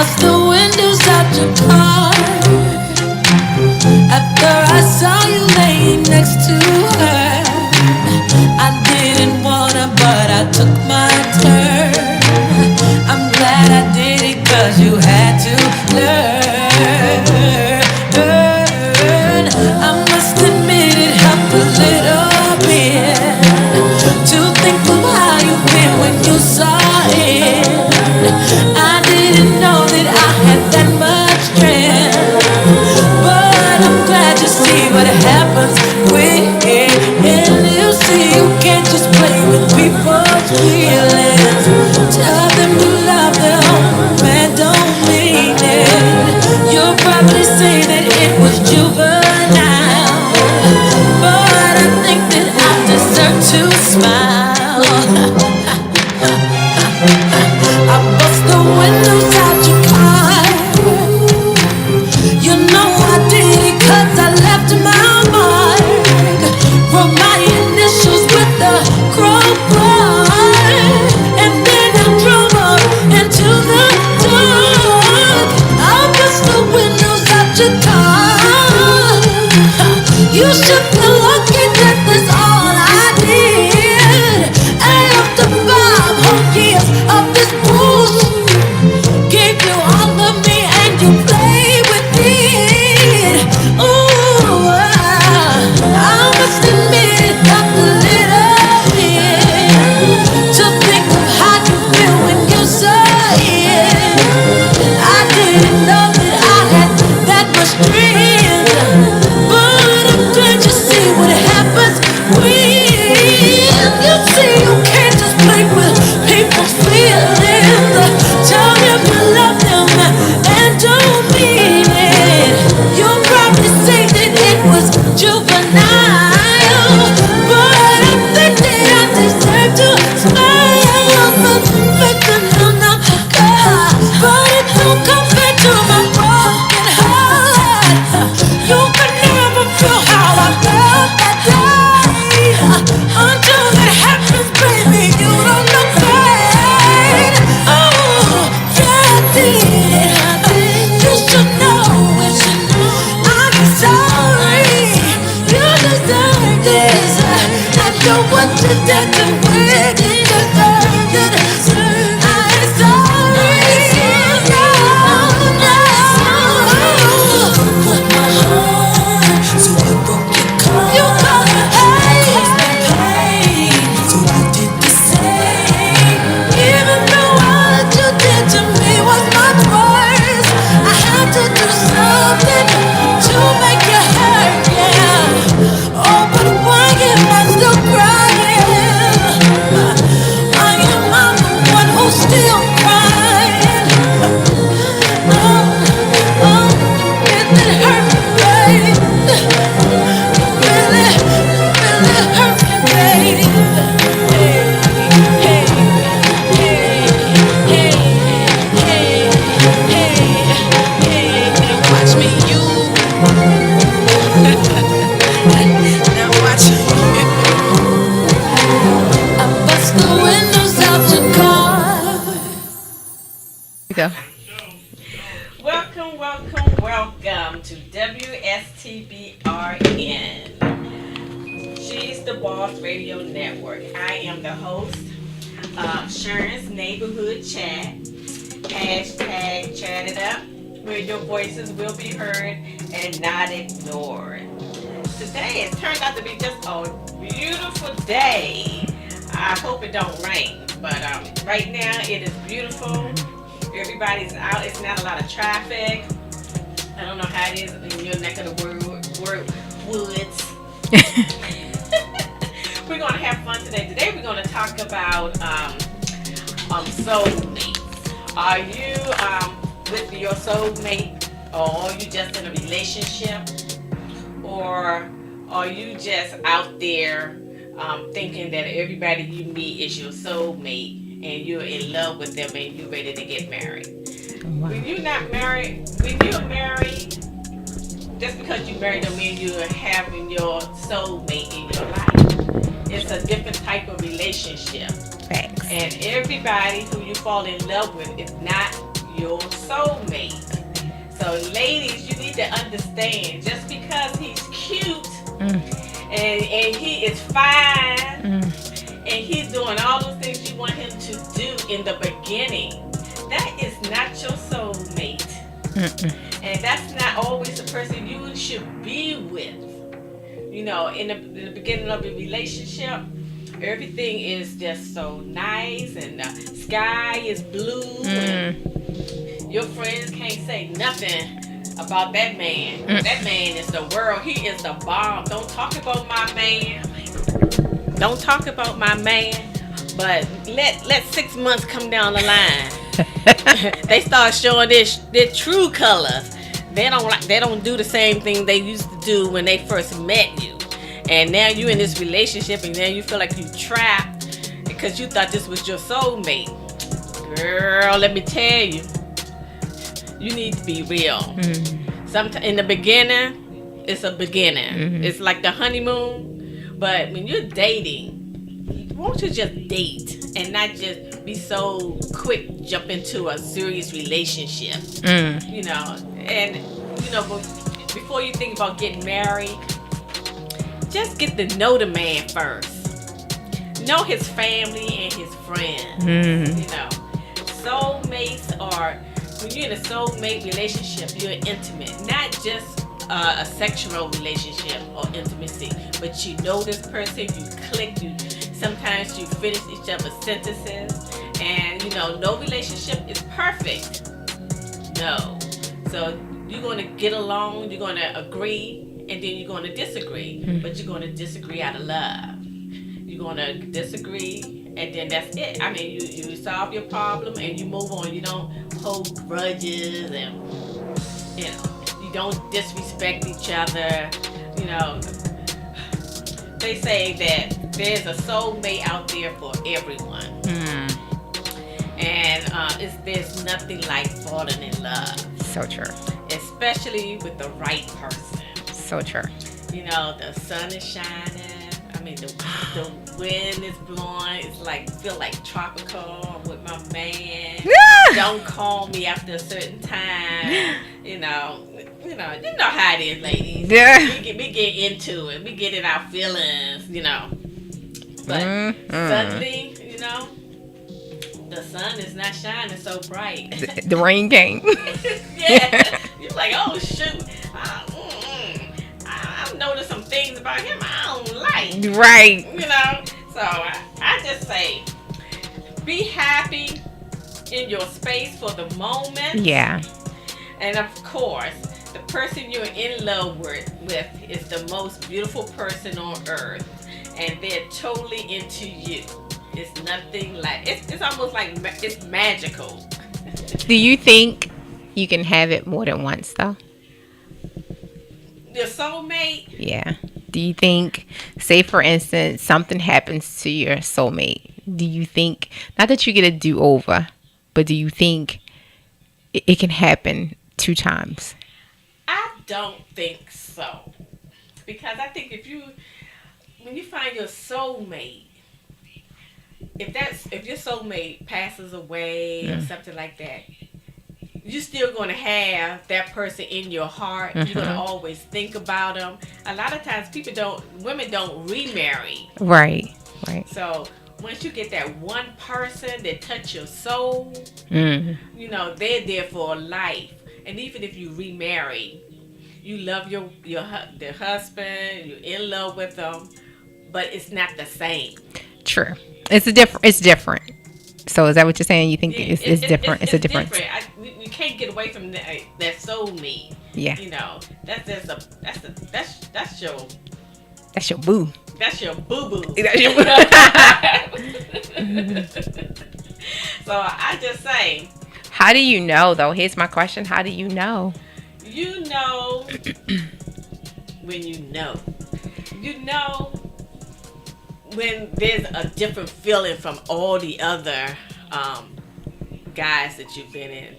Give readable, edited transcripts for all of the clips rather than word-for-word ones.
bust the windows out your car after I saw you laying next to her. I didn't wanna, but I took my turn. I'm glad I did it, 'cause you had to learn. I must admit it helped a little bit to think of how you feel when you saw it. I didn't know that I had that much strength, but I'm glad you see what happens when you see you can't just play with people's feelings. Tell them you love them, man, don't mean it. You'll probably say that it was juvenile, but I think that I deserve to smile. I bust the windows out your car. You know I did it 'cause I left my mark. Wrote my initials with the crowbar, and then I drove up into the dark. I bust the windows out your car. You should feel lucky that that's all I did. And after 5 whole years of this bullshit, gave you all of me and you play with it. Ooh, I must admit it helped a little bit to think of how you feel when you saw it. I didn't know that I had that much strength, but I'm glad you see what happens when you see you can't just play with people's feelings. Tell them you love them and don't mean it. You'll probably say that it was juvenile, but I think that I deserve to smile. But it don't come back to my broken heart. You can never feel how I felt that day. Until it happens, baby, you don't know pain. Oh, yeah, I did. You should know it. I'm sorry. You deserve this. I know what you did to me. You deserve it. I'm sorry. No, no. Broke my heart, so I broke your car. You caused me pain, so I did the same. Even though all that you did to me was much worse, I had to do something to make you hurt, yeah. Oh, but why am I still crying? Why am I the one who's still crying? Oh, oh, it hurt me, babe. Really, really hurt me, babe. Hey, hey, hey, hey, hey, hey, now watch me, you. Now watch me. I bust the windows out your car. We go. Welcome, welcome, welcome to WSTBRN. She's the Boss Radio Network. I am the host of Sharon's Neighborhood Chat. Hashtag Chat It Up, where your voices will be heard and not ignored. Today it turned out to be just a beautiful day. I hope it don't rain, but right now it is beautiful. Everybody's out. It's not a lot of traffic. I don't know how it is in your neck of the woods. We're going to have fun today. Today we're going to talk about soulmates. Are you with your soulmate, or are you just in a relationship, or are you just out there thinking that everybody you meet is your soulmate and you're in love with them and you're ready to get married? Wow. When you're not married, when you're married, just because you married don't mean you're having your soulmate in your life. It's a different type of relationship. Thanks. And everybody who you fall in love with is not your soulmate. So, ladies, you need to understand, just because he's cute and he is fine and he's doing all those things you want him to do in the beginning, that is not your soulmate. And that's not always the person you should be with. You know, in the beginning of a relationship, everything is just so nice and the sky is blue and your friends can't say nothing about that man. That man is the world. He is the bomb. Don't talk about my man. Don't talk about my man. But let 6 months come down the line. They start showing their true colors. They don't do the same thing they used to do when they first met you. And now you in this relationship and now you feel like you trapped because you thought this was your soulmate. Girl, let me tell you, you need to be real. Sometimes in the beginning, it's a beginning. It's like the honeymoon. But when you're dating, won't you just date and not just be so quick jump into a serious relationship? You know, and you know, before you think about getting married, just get to know the man first. Know his family and his friends. You know, soulmates are, when you're in a soulmate relationship, you're intimate, not just a sexual relationship or intimacy, but you know this person, you click, sometimes you finish each other's sentences, and you know, no relationship is perfect. No. So you're going to get along, you're going to agree, and then you're going to disagree. But you're going to disagree out of love. You're going to disagree, and then that's it. I mean, you solve your problem and you move on. You don't hold grudges, and you know, you don't disrespect each other. You know, they say that there's a soulmate out there for everyone. And there's nothing like falling in love. So true. Especially with the right person. So true. You know, the sun is shining. I mean, the wind is blowing. It's like, feel like tropical. I'm with my man. Don't call me after a certain time. You know how it is, ladies. Yeah. We get into it. We get in our feelings, you know. But suddenly, you know, the sun is not shining so bright. The rain came. Yeah. You're like, oh, shoot. I've noticed some things about him I don't like. Right. You know? So I just say, be happy in your space for the moment. Yeah. And of course, the person you're in love with is the most beautiful person on earth. And they're totally into you. It's nothing like, it's almost like it's magical. Do you think you can have it more than once, though? Your soulmate? Yeah. Do you think, say for instance, something happens to your soulmate? Do you think, not that you get a do-over, but do you think it can happen 2 times? I don't think so. Because I think when you find your soulmate, if your soulmate passes away or something like that, you're still going to have that person in your heart. You're going to always think about them. A lot of times women don't remarry. Right. So once you get that one person that touch your soul, you know, they're there for life. And even if you remarry, you love their husband, you're in love with them, but it's not the same. True. It's different. So is that what you're saying? You think it's different? It's a difference. Different. You can't get away from that soulmate. Yeah. You know, that's your boo. That's your boo boo. That's your boo. So I just say. How do you know though? Here's my question. How do you know? You know when you know. You know when there's a different feeling from all the other guys that you've been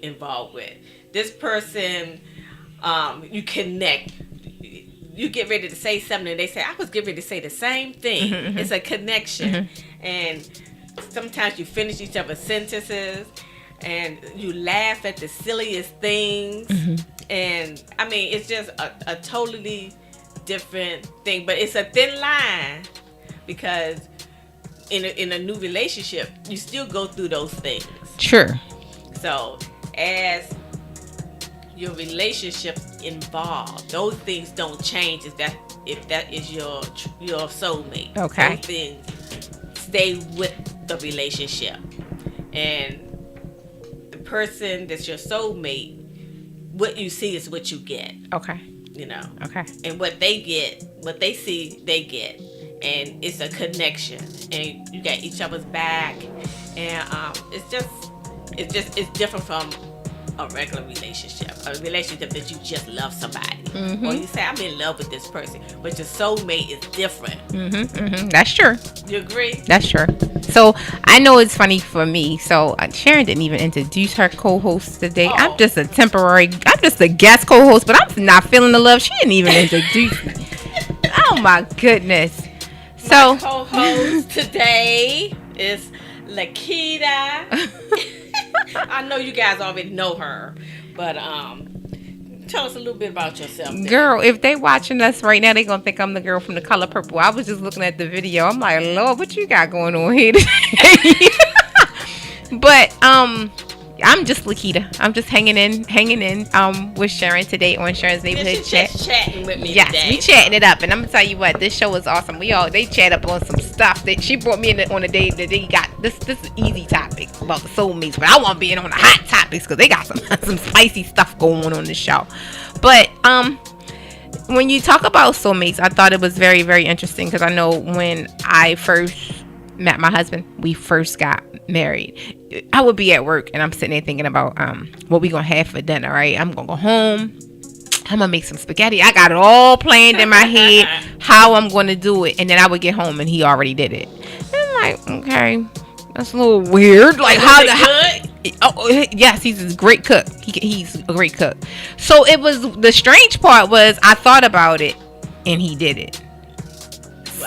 involved with. This person, you connect. You get ready to say something and they say, I was getting ready to say the same thing. It's a connection. And sometimes you finish each other's sentences. and you laugh at the silliest things. And I mean, it's just a totally different thing, but it's a thin line because in a new relationship, you still go through those things. Sure. So as your relationship involved, those things don't change. If that is your soulmate, Okay. those things stay with the relationship, and the person that's your soulmate, what you see is what you get. Okay. You know. Okay. And what they get, what they see, they get, and it's a connection, and you got each other's back, and it's different from a regular relationship, a relationship that you just love somebody, or you say I'm in love with this person, but your soulmate is different. That's true. You agree? That's true. So I know it's funny for me. So Sharon didn't even introduce her co-host today. Oh. I'm just a guest co-host, but I'm not feeling the love. She didn't even introduce me. Oh my goodness. So My co-host today is Lakita. I know you guys already know her, but tell us a little bit about yourself. Then. Girl, if they watching us right now, they gonna think I'm the girl from The Color Purple. I was just looking at the video. I'm like, Lord, what you got going on here today? But I'm just Lakita. I'm just hanging in with Sharon today on Sharon's Neighborhood Chat. Just chatting with me Yes, today. we chatting it up, and I'm gonna tell you what, this show is awesome. They chat up on some stuff. She brought me in on a day that they got this is easy topic about the soulmates, but I want to be in on the hot topics because they got some spicy stuff going on the show. But when you talk about soulmates, I thought it was very, very interesting because I know when I first met my husband, we first got married. I would be at work and I'm sitting there thinking about what we gonna have for dinner, right? I'm gonna go home. I'm gonna make some spaghetti. I got it all planned in my head how I'm gonna do it, and then I would get home and he already did it. And I'm like, okay, that's a little weird. Like yes, he's a great cook. He's a great cook. So it was the strange part was I thought about it and he did it.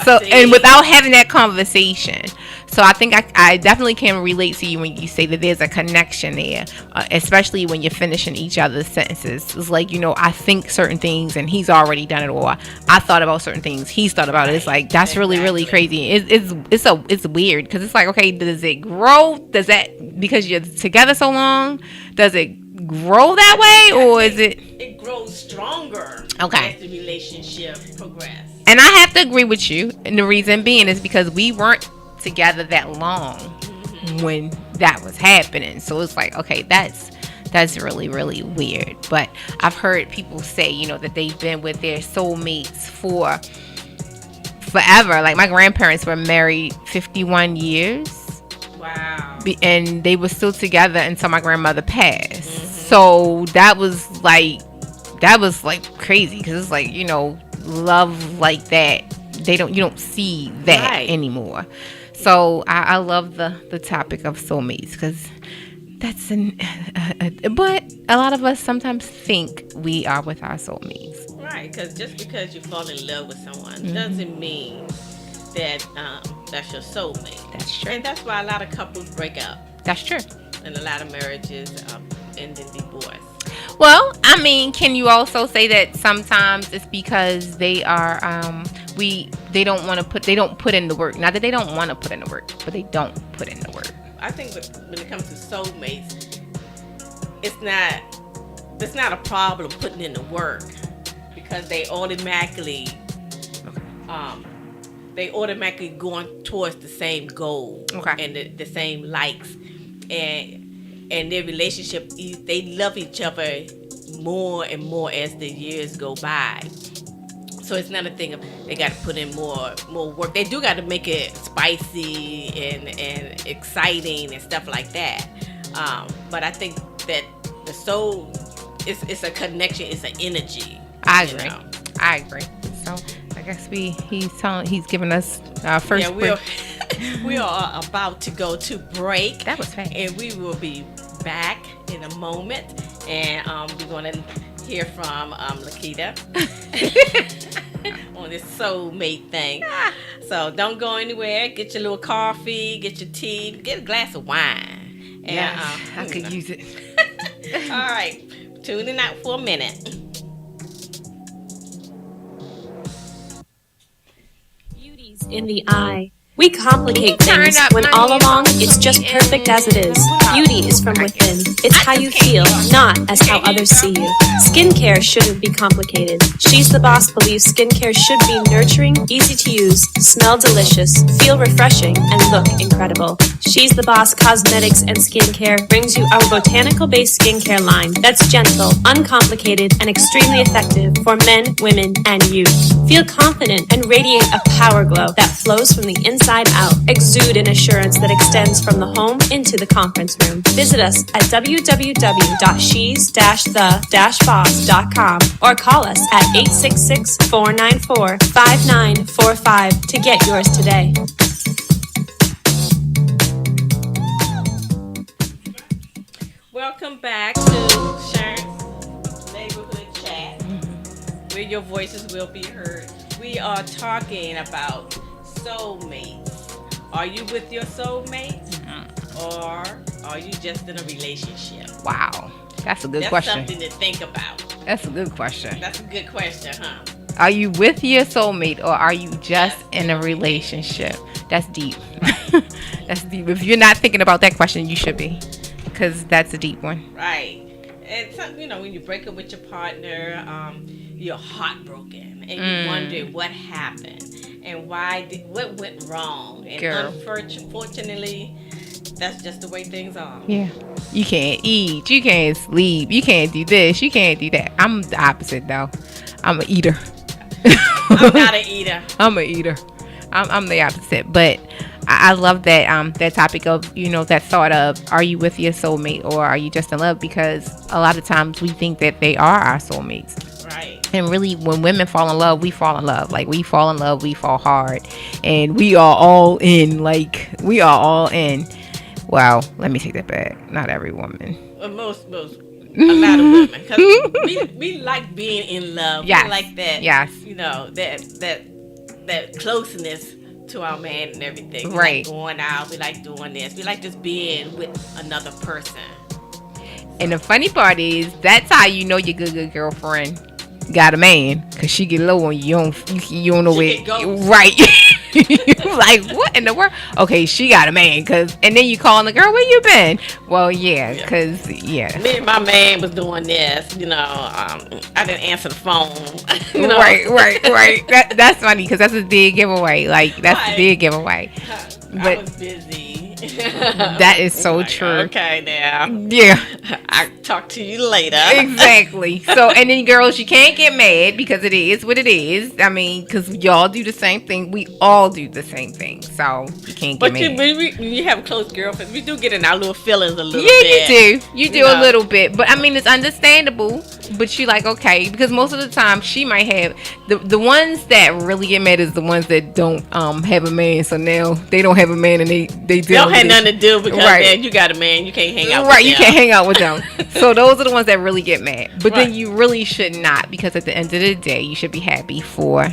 So and without having that conversation. So I think I definitely can relate to you when you say that there's a connection there, especially when you're finishing each other's sentences. It's like, I think certain things and he's already done it, or I thought about certain things, he's thought about it. It's like, that's really, really crazy. It's weird because it's like, okay, does it grow? Does that, because you're together so long, does it grow that way, or is it? It grows stronger Okay. as the relationship progresses. And I have to agree with you. And the reason being is because we weren't together that long when that was happening. So it's like, okay, that's really, really weird. But I've heard people say, that they've been with their soulmates for forever. Like my grandparents were married 51 years. Wow. And they were still together until my grandmother passed. So that was like crazy because it's like, love like that. You don't see that anymore. So I love the topic of soulmates because that's but a lot of us sometimes think we are with our soulmates. Right, because just because you fall in love with someone doesn't mean that that's your soulmate. That's true. And that's why a lot of couples break up. That's true. And a lot of marriages end in divorce. Well, I mean, can you also say that sometimes it's because they are they don't put in the work. Not that they don't want to put in the work, but they don't put in the work. I think when it comes to soulmates, it's not a problem putting in the work because they automatically going towards the same goal and the same likes, and their relationship, they love each other more and more as the years go by. So it's not a thing of they got to put in more work. They do got to make it spicy and exciting and stuff like that. But I think that the soul, it's a connection, it's an energy. I agree. So I guess he's giving us our first break. We are about to go to break. That was fast. And we will be back in a moment. And we're going to hear from Lakita on this soulmate thing. So don't go anywhere. Get your little coffee, get your tea, get a glass of wine. And, Yes, I could use it. All right, tuning out for a minute. Beauty's in the eye. We complicate Turn things up when my all along headphones it's just and- perfect as it is. Beauty is from within. It's how you feel, not as how others see you. Skincare shouldn't be complicated. She's the Boss believes skincare should be nurturing, easy to use, smell delicious, feel refreshing, and look incredible. She's the Boss Cosmetics and Skincare brings you our botanical-based skincare line that's gentle, uncomplicated, and extremely effective for men, women, and youth. Feel confident and radiate a power glow that flows from the inside out. Exude an assurance that extends from the home into the conference room. Visit us at www.shes-the-boss.com or call us at 866-494-5945 to get yours today. Welcome back to Sharon's Neighborhood Chat, where your voices will be heard. We are talking about soulmates. Are you with your soulmate, or are you just in a relationship? Wow, that's a good That's question. something to think about. That's a good question. That's a good question, huh? Are you with your soulmate or are you just in a relationship? That's deep. That's deep. If you're not thinking about that question, you should be, because that's a deep one. Right. And some, when you break up with your partner, you're heartbroken and you wonder what happened and what went wrong. And Girl. unfortunately, that's just the way things are. Yeah. You can't eat. You can't sleep. You can't do this. You can't do that. I'm the opposite, though. I'm an eater. I'm not an eater. I'm an eater. I'm the opposite. But I love that that topic of, that thought of, are you with your soulmate or are you just in love? Because a lot of times we think that they are our soulmates. Right. And really, when women fall in love, we fall in love. Like, we fall in love, we fall hard. And we are all in. Like, we are all in. Well, let me take that back. Not every woman. Well, most, a lot of women. Because we like being in love. Yes. We like that. Yes. That closeness to our man and everything. We Right. like going out. We like doing this. We like just being with another person. And the funny part is, that's how you know your good girlfriend got a man, because she get low on you. You don't know She where. get ghost. Right. Like, what in the world? Okay, she got a man, and then you calling the girl, where you been? Well, yeah, because, Me and my man was doing this, I didn't answer the phone. Right. That's funny, because that's a big giveaway. Like, that's a Right. big giveaway. I But was busy. that is so Like, true. Okay, now. Yeah. I'll talk to you later. Exactly. So, and then girls, you can't get mad, because it is what it is. I mean, because y'all do the same thing. We all do the same thing. So you can't get But mad. you have close girlfriends. We do get in our little feelings a little Yeah, bit. you do. You do You a know. little bit. But I mean, it's understandable. But you like, okay, because most of the time she might have the ones that really get mad is the ones that don't have a man. So now they don't have a man and they deal Don't with have it. nothing to do because Right. man, you got a man. You can't hang out with Right, you them. can't hang out with them. So those are the ones that really get mad. But Right. then you really should not, because at the end of the day, you should be happy for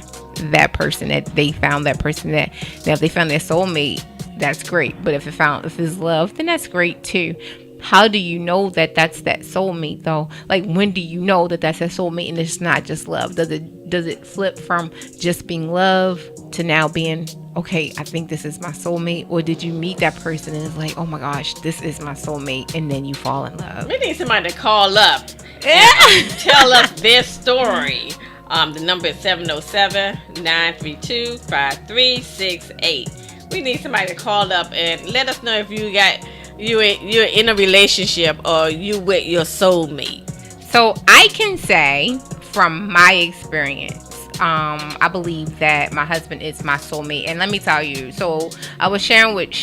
that person that they found that person that now if they found their soulmate, that's great. But if it's love, then that's great too. How do you know that that's that soulmate though? Like, when do you know that that's that soulmate and it's not just love? Does it flip from just being love to now being, okay, I think this is my soulmate? Or did you meet that person and it's like, oh my gosh, this is my soulmate, and then you fall in love? We need somebody to call up and tell us their story. The number is 707-932-5368. We need somebody to call up and let us know if you're in a relationship or you with your soulmate. So I can say from my experience, I believe that my husband is my soulmate. And let me tell you, so I was sharing with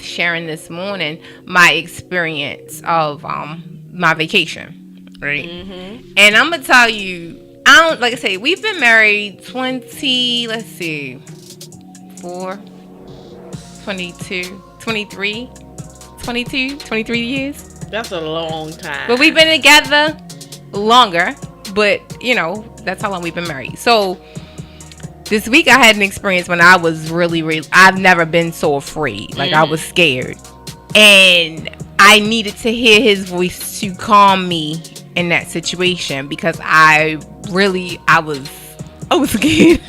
Sharon this morning my experience of my vacation, right? Mm-hmm. And I'm gonna tell you, like I say, we've been married 23 years. That's a long time. But we've been together longer, but that's how long we've been married. So this week I had an experience when I was really, I've never been so afraid. Like, I was scared. And I needed to hear his voice to calm me in that situation, because I was scared.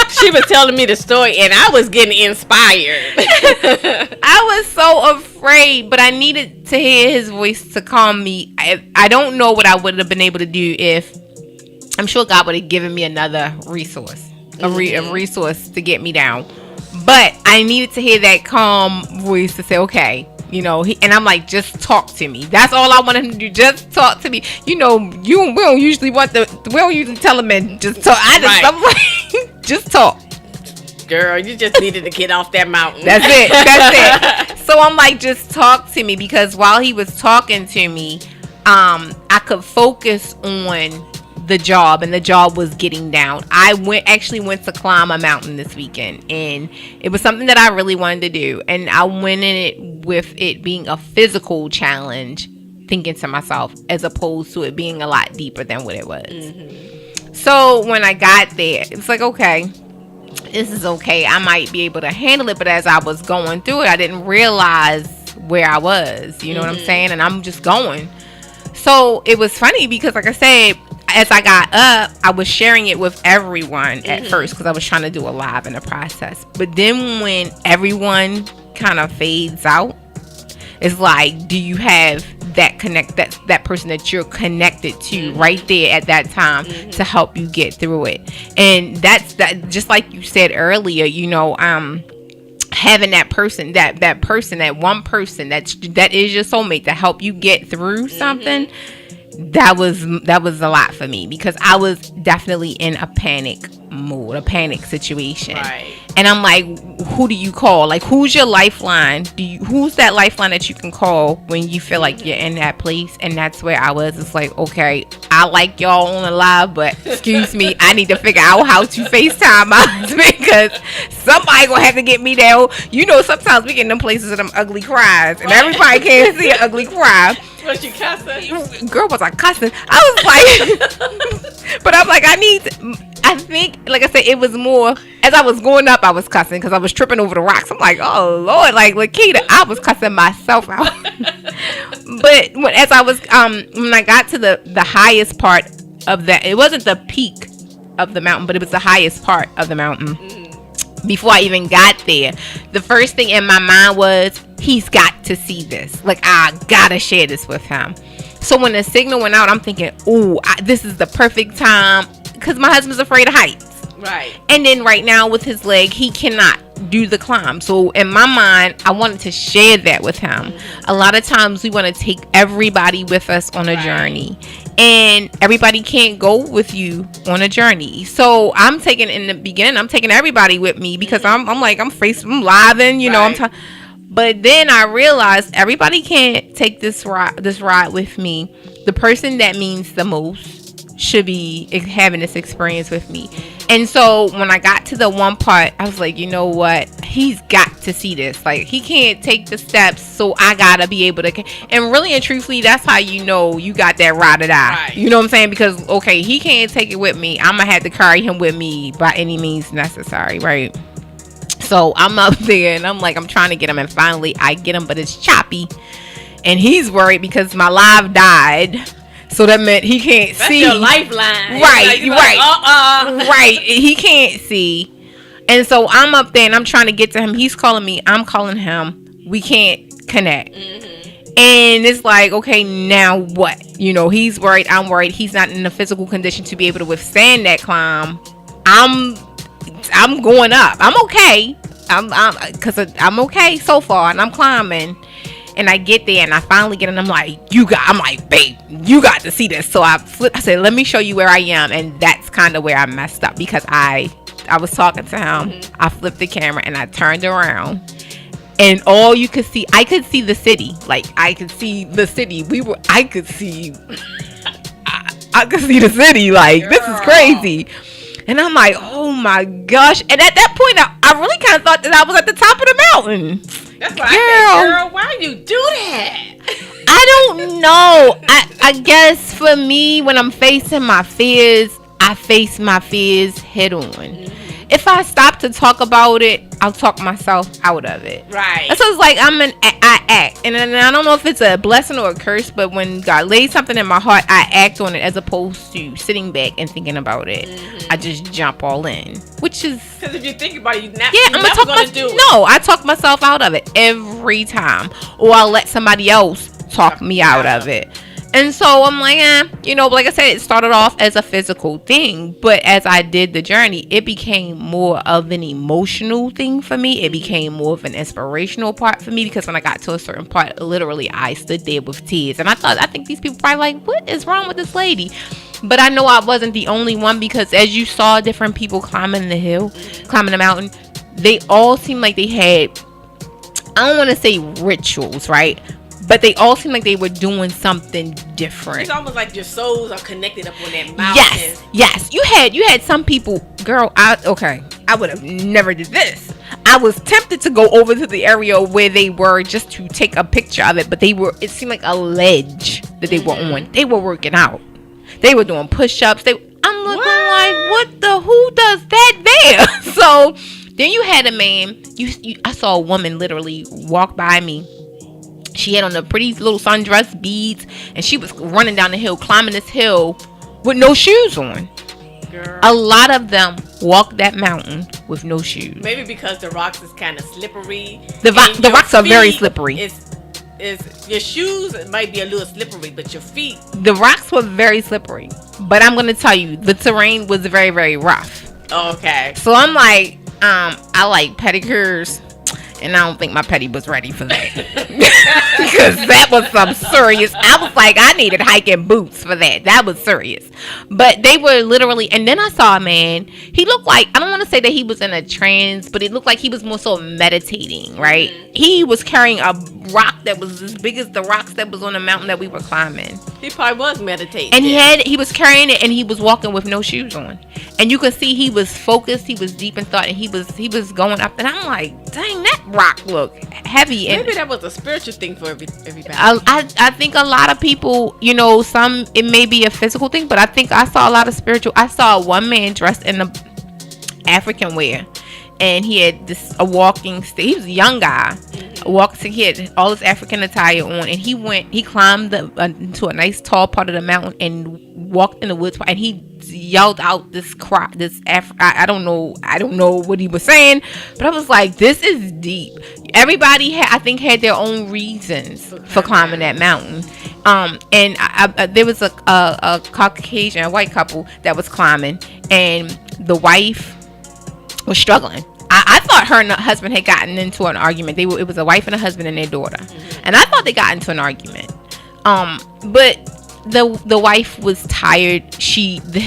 She was telling me the story, and I was getting inspired. I was so afraid, but I needed to hear his voice to calm me. I don't know what I would have been able to do if, I'm sure God would have given me another resource, a resource to get me down. But I needed to hear that calm voice to say, okay, and I'm like, just talk to me. That's all I want him to do. Just talk to me. We don't usually tell him and just talk. I'm like, just talk. Girl, you just needed to get off that mountain. That's it. So I'm like, just talk to me, because while he was talking to me, I could focus on the job, and the job was getting down. I actually went to climb a mountain this weekend, and it was something that I really wanted to do, and I went in it with it being a physical challenge, thinking to myself, as opposed to it being a lot deeper than what it was. So when I got there, it's like, okay, this is okay, I might be able to handle it. But as I was going through it, I didn't realize where I was, what I'm saying, and I'm just going. So it was funny, because like I said, as I got up, I was sharing it with everyone at first, because I was trying to do a live in the process. But then when everyone kind of fades out, it's like, do you have that person that you're connected to right there at that time to help you get through it? And that's that, just like you said earlier, having that person, that one person that is your soulmate to help you get through something. That was a lot for me, because I was definitely in a panic mode, a panic situation. Right. And I'm like, who do you call? Like, who's your lifeline? Who's that lifeline that you can call when you feel like you're in that place? And that's where I was. It's like, okay, I like y'all on the live, but excuse me, I need to figure out how to FaceTime my husband, because somebody gonna have to get me there. Sometimes we get in them places of them ugly cries, and everybody can't see an ugly cry. Was you cussing? Girl, was I cussing? I was like, but I'm like, I think, like I said, it was more, as I was going up, I was cussing, because I was tripping over the rocks. I'm like, oh Lord, like Lakita, I was cussing myself out. But as I was, when I got to the highest part of that, it wasn't the peak of the mountain, but it was the highest part of the mountain. Before I even got there, the first thing in my mind was, he's got to see this. Like, I gotta share this with him. So when the signal went out, I'm thinking, ooh, this is the perfect time, because my husband's afraid of heights. Right. And then right now with his leg, he cannot do the climb. So in my mind, I wanted to share that with him. A lot of times we want to take everybody with us on a journey, and everybody can't go with you on a journey. So I'm taking everybody with me, because I'm living, but then I realized everybody can't take this ride with me. The person that means the most should be having this experience with me. And so when I got to the one part, I was like, you know what? He's got to see this. Like, he can't take the steps, so I gotta be able to. And really and truthfully, that's how you know you got that ride or die. Right. You know what I'm saying? Because, okay, he can't take it with me. I'm gonna have to carry him with me by any means necessary, right? So I'm up there, and I'm like, I'm trying to get him, and finally I get him, but it's choppy. And he's worried because my live died. So that meant he can't see. That's your lifeline. Right, right. He can't see. And so I'm up there, and I'm trying to get to him. He's calling me. I'm calling him. We can't connect. And it's like, okay, now what? He's worried. I'm worried. He's not in a physical condition to be able to withstand that climb. I'm going up. I'm okay. I'm okay so far, and I'm climbing. And I get there, and I finally get in. I'm like, babe, you got to see this. So I said, let me show you where I am. And that's kind of where I messed up, because I was talking to him. I flipped the camera, and I turned around, and all you could see, I could see the city. Like, I could see the city. I could see the city. Like, girl, this is crazy. And I'm like, oh my gosh. And at that point, I really kind of thought that I was at the top of the mountain. That's why I said, girl, why you do that? I don't know. I guess for me, when I'm facing my fears, I face my fears head on. if I stop to talk about it, I'll talk myself out of it. Right. So it's like I act, and I don't know if it's a blessing or a curse, but when God lays something in my heart, I act on it as opposed to sitting back and thinking about it. I just jump all in, which is because if you think about it, I'm gonna do it. No, I talk myself out of it every time, or I'll let somebody else talk me out of it. And so I'm like, like I said, it started off as a physical thing, but as I did the journey, it became more of an emotional thing for me. It became more of an inspirational part for me, because when I got to a certain part, literally I stood there with tears, and I think these people probably like, what is wrong with this lady? But I know I wasn't the only one, because as you saw different people climbing the mountain, they all seemed like they had, I don't want to say rituals, right? But they all seemed like they were doing something different. It's almost like your souls are connected up on that mountain. Yes. You had some people, girl. I would have never did this. I was tempted to go over to the area where they were just to take a picture of it, but it seemed like a ledge that they were on. They were working out. They were doing push-ups. I'm looking like, who does that there? So then you had a man. I saw a woman literally walk by me. She had on the pretty little sundress, beads, and she was running down the hill, climbing this hill with no shoes on. Girl. A lot of them walk that mountain with no shoes. Maybe because the rocks is kind of slippery. The rocks are very slippery. Is your shoes might be a little slippery, but your feet. The rocks were very slippery. But I'm going to tell you, the terrain was very, very rough. Okay. So I'm like, I like pedicures. And I don't think my petty was ready for that. Because that was some serious. I was like, I needed hiking boots for that. That was serious. But they were literally, and then I saw a man. He looked like, I don't want to say that he was in a trance, but it looked like he was more so meditating, right? He was carrying a rock that was as big as the rocks that was on the mountain that we were climbing. He probably was meditating. And he was carrying it, and he was walking with no shoes on. And you could see he was focused, he was deep in thought, and he was going up. And I'm like, dang, that rock look heavy. And maybe that was a spiritual thing for everybody. I think a lot of people, some it may be a physical thing, but I think I saw a lot of spiritual. I saw one man dressed in a African wear, and he had a walking stick. He was a young guy. He had all his African attire on, and he climbed into a nice tall part of the mountain and walked in the woods, and he yelled out this cry, I don't know what he was saying, but I was like, this is deep. Everybody I think had their own reasons for climbing that mountain. And there was a Caucasian, a white couple that was climbing, and the wife was struggling. I thought her and her husband had gotten into an argument. It was a wife and a husband and their daughter, and I thought they got into an argument. But the wife was tired. The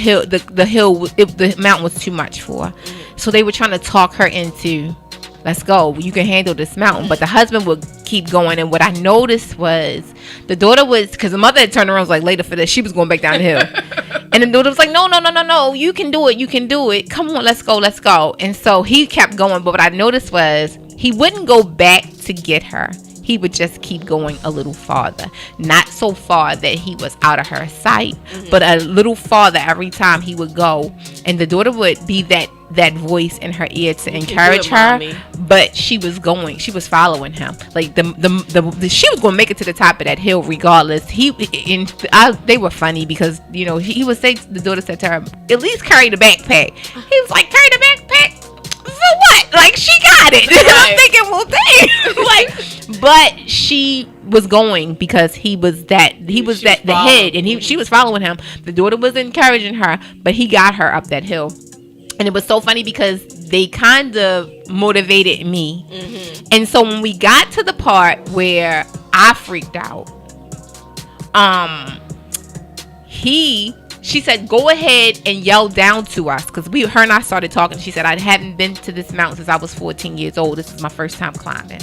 mountain was too much for her, so they were trying to talk her into, let's go, you can handle this mountain. But the husband would keep going. And what I noticed was the daughter was, because the mother had turned around and was like, later for this, she was going back down the hill. And the daughter was like, no, you can do it, come on, let's go. And so he kept going. But what I noticed was he wouldn't go back to get her. He would just keep going a little farther. Not so far that he was out of her sight, but a little farther every time he would go. And the daughter would be that voice in her ear to encourage her. Mommy. But she was following him. Like she was going to make it to the top of that hill regardless. They were funny because, he would say, the daughter said to her, at least carry the backpack. He was like, carry the backpack? For what? Like, she got it. Right. I'm thinking, well, dang. But she was going because he was the head, and she was following him. The daughter was encouraging her, but he got her up that hill. And it was so funny because they kind of motivated me. And so when we got to the part where I freaked out, she said, go ahead and yell down to us, because her and I started talking. She said, I hadn't been to this mountain since I was 14 years old. This is my first time climbing.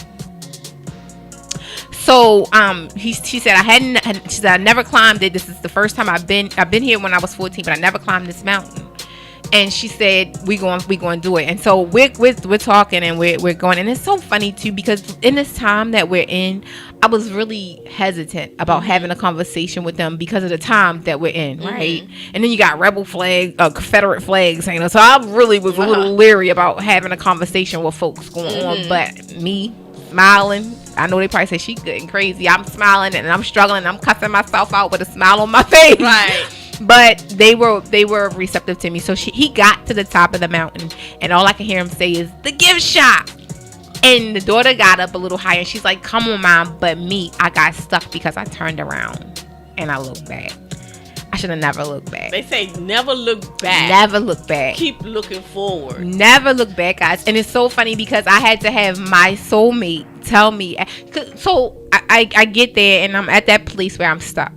So she said, I never climbed it. This is the first time I've been here when I was 14, but I never climbed this mountain. And she said, we going to do it. And so we're talking, and we're going. And it's so funny too, because in this time that we're in, I was really hesitant about having a conversation with them because of the time that we're in, right? And then you got rebel flag, Confederate flags, you know. So I really was a little leery about having a conversation with folks going on. But me smiling, I know they probably say she good and crazy. I'm smiling and I'm struggling. I'm cussing myself out with a smile on my face. Right. But they were receptive to me. So he got to the top of the mountain, and all I could hear him say is, "The gift shop." And the daughter got up a little higher, and she's like, "Come on, Mom." But me, I got stuck because I turned around and I looked back. I should have never looked back. They say never look back. Never look back. Keep looking forward. Never look back, guys. And it's so funny because I had to have my soulmate tell me. So I get there, and I'm at that place where I'm stuck.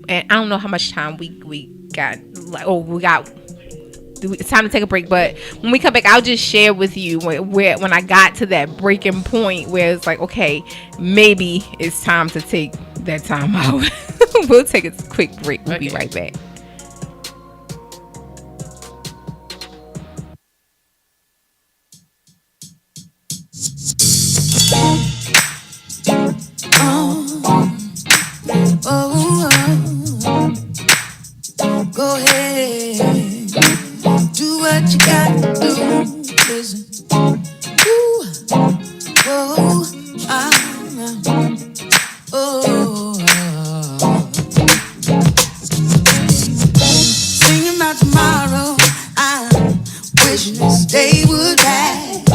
And I don't know how much time we got. It's time to take a break. But when we come back, I'll just share with you when I got to that breaking point where it's like, okay, maybe it's time to take that time out. We'll take a quick break. We'll be right back. Go ahead, do what you got to do. Listen, ooh, oh, thinking about tomorrow. I'm wishing this day would pass.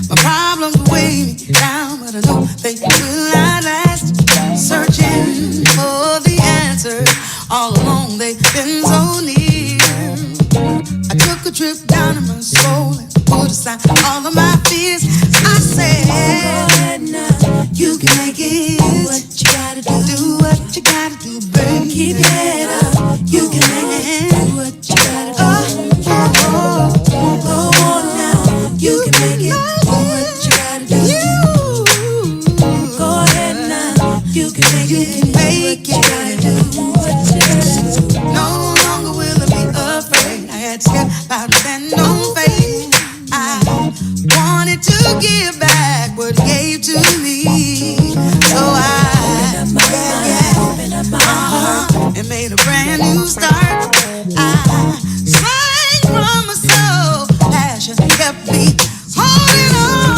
My problems weigh me down, but I know they will not last. Searching for the answer. All along they've been so near. I took a trip down in my soul and put aside all of my fears. I said, go ahead now, you can make it. Do what you gotta do. Do what you gotta do, baby. Keep your head up, you can make it. Do what you gotta do. Go on now, you can make it. Do what you gotta do. Go ahead now, you can make it. Do what you gotta do. No longer will I be afraid. I had to step out and stand on faith. I wanted to give back what he gave to me. So I opened up my heart and made a brand new start. I sang from my soul. Passion kept me holding on.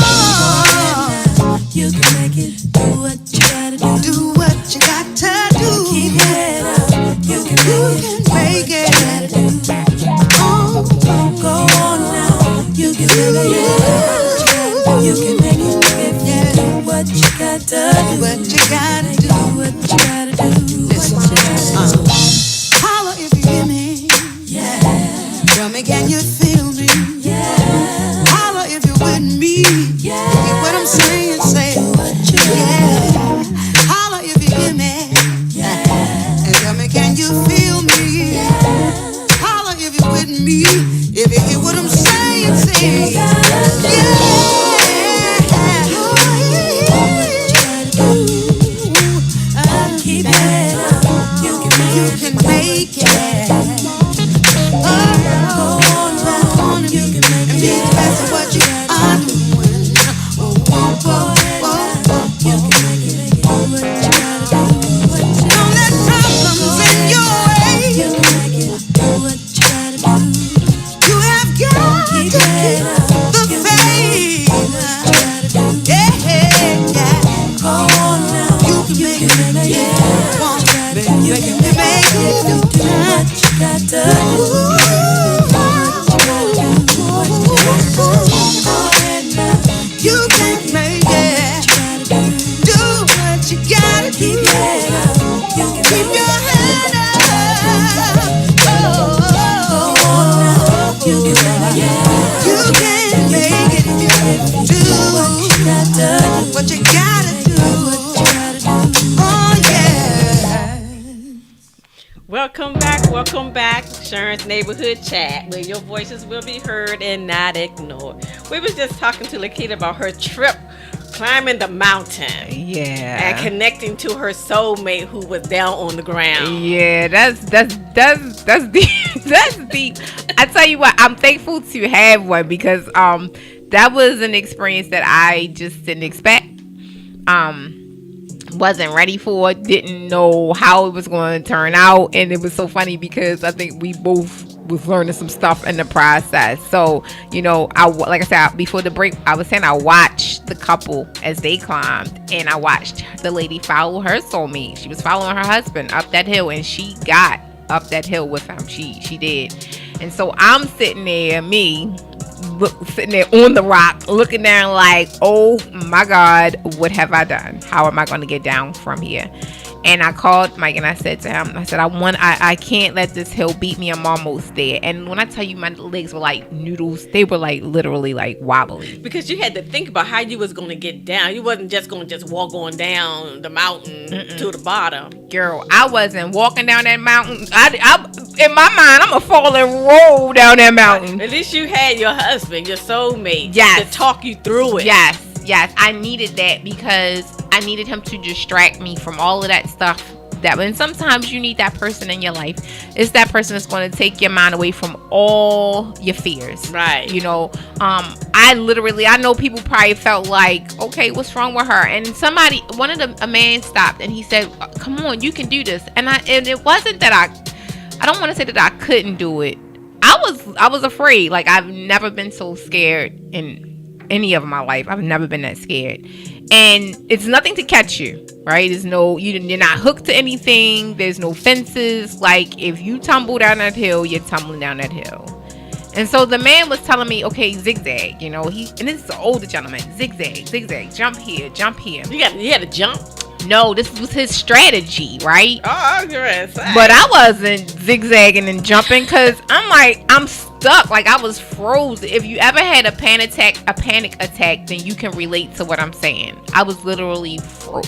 You can make it. Do what you gotta do. Do what you got to do. Keep your head up. You can make it. Oh, go on now. You can make it. You can make it if you do what you got to do. What you gotta do. What you gotta do. Listen, holler if you hear me. Yeah. Tell me, can you feel me? Yeah. Holler if you're with me. Yeah. Hear what I'm saying? Say what you yeah. Holler if you hear me. Yeah. And tell me, can you feel me? Yeah. Holler if you're with me. If you hear what I'm saying, say yeah. Keep it up. You can make it. Go on now. You can make it. That's what you are doing. You can make it. Do what you gotta do. Don't let problems in your way. You can make it. Do what you gotta do. You have got to keep the faith. Yeah. Go on now. You can make it. You can make it. Do what you got to do. You can make it. Do what you gotta do. Keep your head up. Oh, you can make it. Do what you gotta do. Oh yeah. Welcome back, Sharon's Neighborhood Chat, where your voices will be heard and not ignored. We was just talking to Lakita about her trip climbing the mountain. Yeah. And connecting to her soulmate who was down on the ground. Yeah, that's deep. That's deep. I tell you what, I'm thankful to have one because that was an experience that I just didn't expect. Wasn't ready for it, didn't know how it was going to turn out, and it was so funny because I think we both was learning some stuff in the process. So, you know, like I said before the break, I was saying I watched the couple as they climbed, and I watched the lady follow her soulmate. She was following her husband up that hill, and she got up that hill with him. She did. And so I'm sitting there, sitting there on the rock, looking down like, oh my God, what have I done? How am I going to get down from here? And I called Mike and I said to him, I said, I can't let this hill beat me. I'm almost there. And when I tell you my legs were like noodles, they were like literally like wobbly. Because you had to think about how you was going to get down. You wasn't just going to just walk on down the mountain to the bottom. Girl, I wasn't walking down that mountain. I in my mind, I'm going to fall and roll down that mountain. At least you had your husband, your soulmate, yes, to talk you through it. Yes. I needed that because I needed him to distract me from all of that stuff. And sometimes you need that person in your life. It's that person that's going to take your mind away from all your fears. Right. You know, I know people probably felt like, okay, what's wrong with her? And a man stopped and he said, come on, you can do this. And it wasn't that I don't want to say that I couldn't do it. I was afraid. Like, I've never been so scared in any of my life. I've never been that scared. And it's nothing to catch you, right? You're not hooked to anything. There's no fences. Like, if you tumble down that hill, you're tumbling down that hill. And so the man was telling me, okay, zigzag, you know, and this is an older gentleman, zigzag, jump here. You had to jump? No, this was his strategy, right? Oh, you're insane. But I wasn't zigzagging and jumping because I'm stuck. Like, I was frozen. If you ever had a panic attack, then you can relate to what I'm saying. I was literally froze.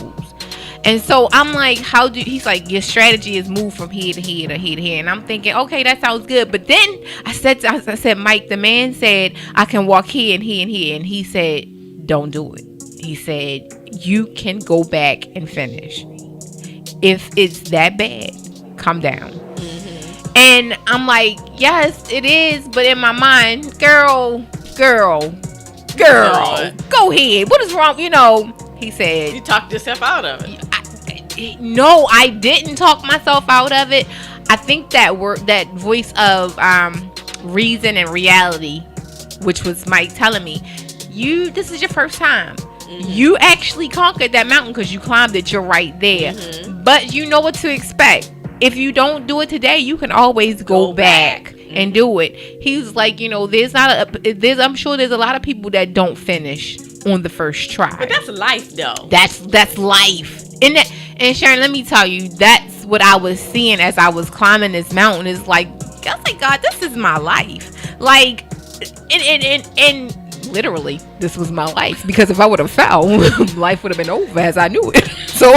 And so I'm like, he's like, your strategy is move from here to here to here to here. And I'm thinking, okay, that sounds good. But then I said, Mike, the man said, I can walk here and here and here. And he said, don't do it. He said, you can go back and finish. If it's that bad, come down. Mm-hmm. And I'm like, yes, it is. But in my mind, girl, go ahead. What is wrong? You know, he said. You talked yourself out of it. No, I didn't talk myself out of it. I think that voice of reason and reality, which was Mike telling me, this is your first time. Mm-hmm. You actually conquered that mountain because you climbed it. You're right there. Mm-hmm. But you know what to expect. If you don't do it today, you can always go back and do it. He was like, you know, I'm sure there's a lot of people that don't finish on the first try. But that's life, though. That's life. And Sharon, let me tell you, that's what I was seeing as I was climbing this mountain. Is like, I was like, God, this is my life. Like, and literally, this was my life, because if I would have fell, life would have been over as I knew it. So,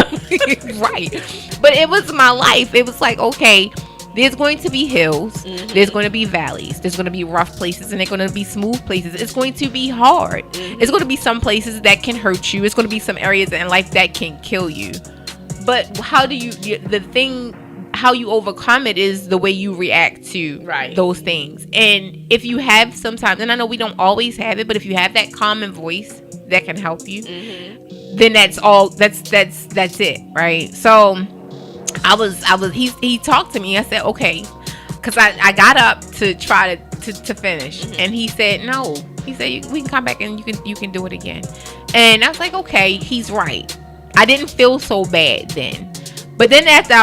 right. But it was my life. It was like, okay, there's going to be hills. Mm-hmm. There's going to be valleys. There's going to be rough places, and there's going to be smooth places. It's going to be hard. Mm-hmm. It's going to be some places that can hurt you. It's going to be some areas in life that can kill you. But how you overcome it is the way you react to those things. And if you have sometimes, and I know we don't always have it, but if you have that common voice that can help you, mm-hmm. then that's it, right? So he talked to me. I said, okay, because I got up to try to finish, mm-hmm. and he said no. He said, we can come back and you can do it again. And I was like, okay, he's right. I didn't feel so bad then. But then after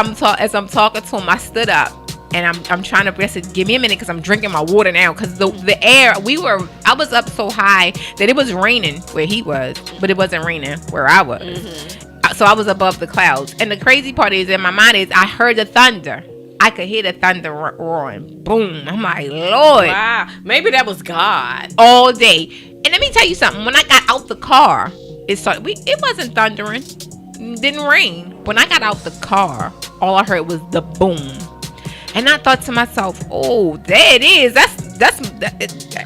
as I'm talking to him, I stood up and I'm trying to, I said, give me a minute because I'm drinking my water now, because the air, I was up so high that it was raining where he was, but it wasn't raining where I was. Mm-hmm. So I was above the clouds. And the crazy part is, in my mind, is I heard the thunder. I could hear the thunder roaring. Boom. I'm like, Lord. Wow. Maybe that was God. All day. And let me tell you something. When I got out the car, it wasn't thundering. Didn't rain. When I got out the car, all I heard was the boom. And I thought to myself, oh, there it is.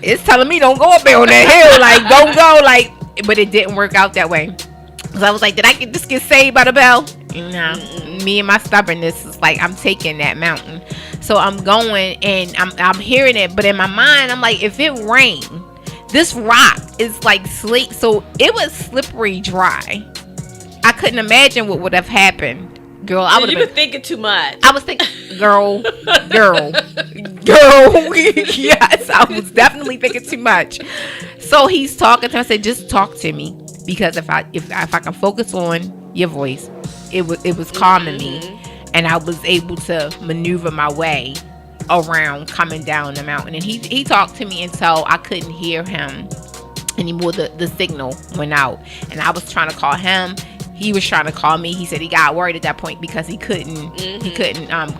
It's telling me don't go up there on that hill. Like, don't go. Like, but it didn't work out that way. So I was like, did I get saved by the bell? No. Me and my stubbornness is like, I'm taking that mountain. So I'm going and I'm hearing it, but in my mind, I'm like, if it rained, this rock is like slate, so it was slippery dry. I couldn't imagine what would have happened. Girl, I would have been thinking too much. I was thinking, girl. Yes, I was definitely thinking too much. So he's talking to me. I said, just talk to me, because if I can focus on your voice, it was calming me, and I was able to maneuver my way around coming down the mountain. And he talked to me until I couldn't hear him anymore. The signal went out, and I was trying to call him. He was trying to call me. He said he got worried at that point because he couldn't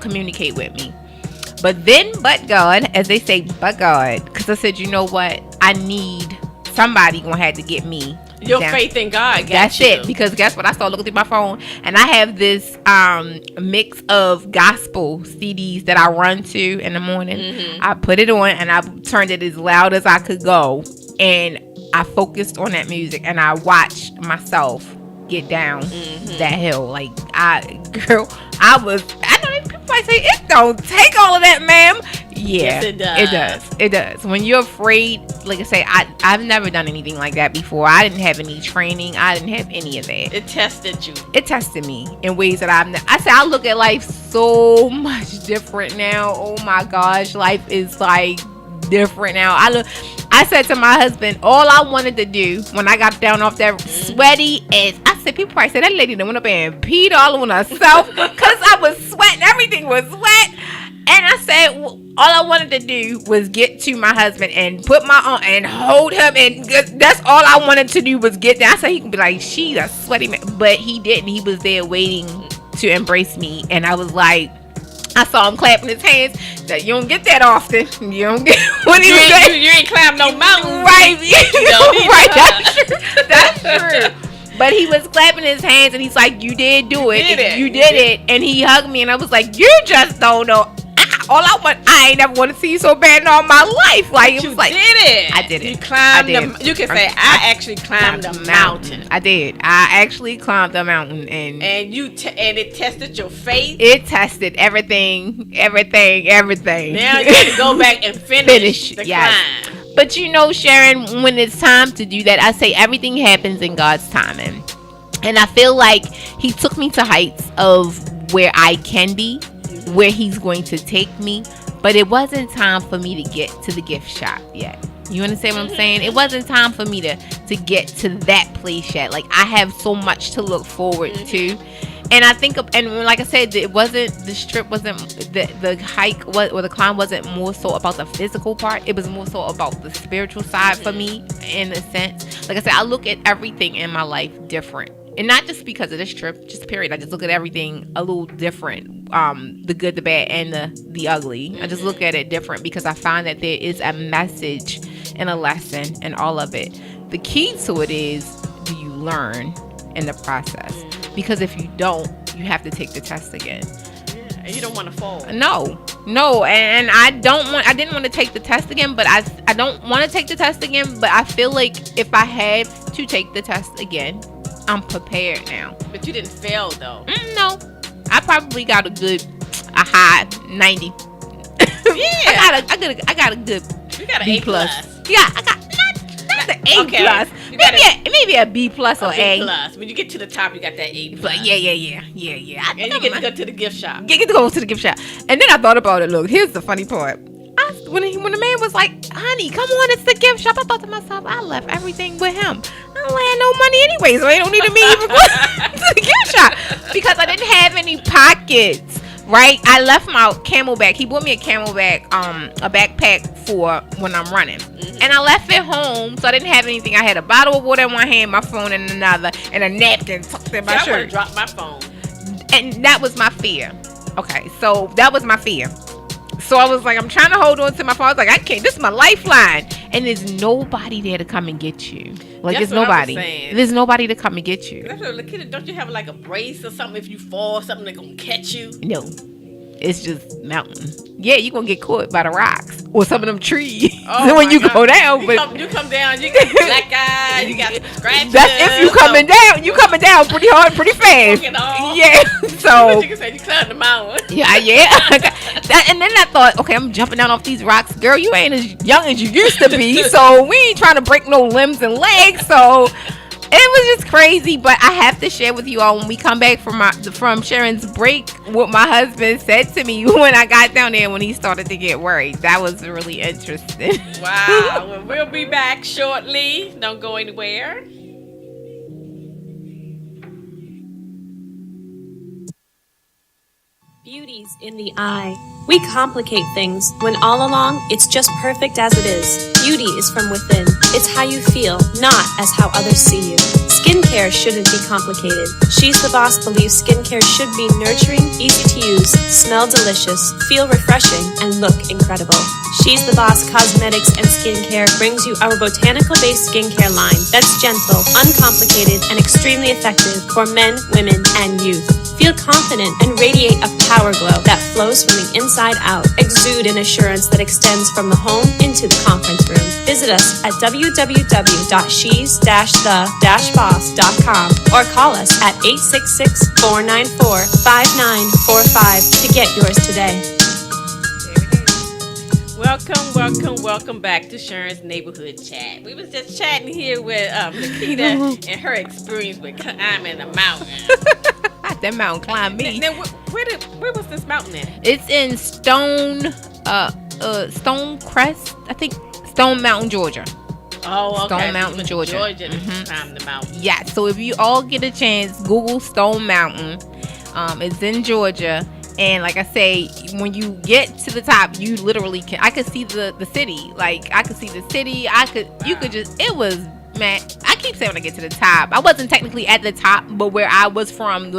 communicate with me. But God, as they say, but God, because I said, you know what? I need somebody gonna have to get me. Your faith in God. That's it. Because guess what? I started looking through my phone, and I have this mix of gospel CDs that I run to in the morning. I put it on, and I turned it as loud as I could go, and I focused on that music, and I watched myself get down that hill. Like, I know people might say it don't take all of that, ma'am. Yeah, yes, it does. When you're afraid, like I say, I've never done anything like that before. I didn't have any training. I didn't have any of that. It tested you. It tested me in ways that I look at life so much different now. Oh my gosh, life is like different now. I said to my husband, all I wanted to do when I got down off that sweaty ass, I said, people probably said that lady that went up there and peed all on herself because I was sweating. Everything was wet. And I said, all I wanted to do was get to my husband and put my arm and hold him. And that's all I wanted to do was get there. I said, he could be like, she's a sweaty man. But he didn't. He was there waiting to embrace me. And I was like, I saw him clapping his hands. That you don't get that often. You don't get what he was saying. You ain't climbed no mountain, right? Right. That's true. But he was clapping his hands, and he's like, "You did do it. You did it." And he hugged me, and I was like, "You just don't know." I ain't never want to see you so bad in all my life. Like, it was like, did it. I did it. You climbed you can say, I actually climbed the mountain. I did. I actually climbed the mountain, and it tested your faith. It tested everything. Now you got to go back and finish the climb. But you know, Sharon, when it's time to do that, I say everything happens in God's timing. And I feel like he took me to heights of where I can be, where he's going to take me, but it wasn't time for me to get to the gift shop yet. You understand what I'm saying? It wasn't time for me to get to that place yet. Like, I have so much to look forward to. And I think, and like I said, the trip wasn't, the hike or the climb wasn't more so about the physical part. It was more so about the spiritual side for me, in a sense. Like I said, I look at everything in my life different. And not just because of this trip, just period. I just look at everything a little different. The good, the bad, and the ugly. I just look at it different because I find that there is a message and a lesson in all of it. The key to it is, do you learn in the process? Because if you don't, you have to take the test again. Yeah, and you don't want to fall. No, and I didn't want to take the test again, but I don't want to take the test again, but I feel like if I have to take the test again, I'm prepared now. But you didn't fail though. No, I probably got a high 90. Yeah, I got a good. You got an B+. A plus. Yeah, I got not the A okay. plus. Maybe a B plus or A. Plus. When you get to the top, you got that A plus. Yeah. And you get to go to the gift shop. Get to go to the gift shop. And then I thought about it. Look, here's the funny part. When the man was like, honey, come on, it's the gift shop, I thought to myself, I left everything with him. I don't have no money anyway, so I don't need me even go to the gift shop because I didn't have any pockets. Right, I left my Camelback. He bought me a Camelback, a backpack for when I'm running, and I left it home, so I didn't have anything. I had a bottle of water in one hand, my phone in another, and a napkin tucked in my shirt. I would have dropped my phone, and that was my fear. Okay, so that was my fear. So I was like, I'm trying to hold on to my phone. I was like, I can't. This is my lifeline, and there's nobody there to come and get you. Like, there's nobody. There's nobody to come and get you. Don't you have like a brace or something? If you fall, something that's gonna catch you? No, it's just mountain. Yeah, you're gonna get caught by the rocks, or some of them trees Oh when my you God. go down. But You come down, you got black eye, you got scratches. that's if you coming down. You coming down pretty hard, pretty fast. Yeah. So But you can say you climbed the mountain. yeah. And then I thought, okay, I'm jumping down off these rocks, girl. You ain't as young as you used to be, so we ain't trying to break no limbs and legs. So it was just crazy. But I have to share with you all when we come back from Sharon's break, what my husband said to me when I got down there when he started to get worried. That was really interesting. Wow. Well, we'll be back shortly. Don't go anywhere. Beauty's in the eye. We complicate things when all along it's just perfect as it is. Beauty is from within. It's how you feel, not as how others see you. Skincare shouldn't be complicated. She's the Boss believes skincare should be nurturing, easy to use, smell delicious, feel refreshing, and look incredible. She's the Boss Cosmetics and Skincare brings you our botanical-based skincare line that's gentle, uncomplicated, and extremely effective for men, women, and youth. Feel confident and radiate a power glow that flows from the inside out. Exude an assurance that extends from the home into the conference room. Visit us at www.shes-the-boss.com or call us at 866-494-5945 to get yours today. Welcome back to Sharon's Neighborhood Chat. We was just chatting here with Nikita and her experience with climbing a mountain. That mountain climbed me. Now, where was this mountain at? It's in Stone Crest, I think. Stone Mountain, Georgia. Oh, okay. Stone Mountain, Georgia. Georgia to climb the mountain. Yeah, so if you all get a chance, Google Stone Mountain. It's in Georgia. And like I say, when you get to the top, you literally can. I could see the city. Like, I could see the city. You could just, it was, man, I keep saying when I get to the top. I wasn't technically at the top, but where I was from, you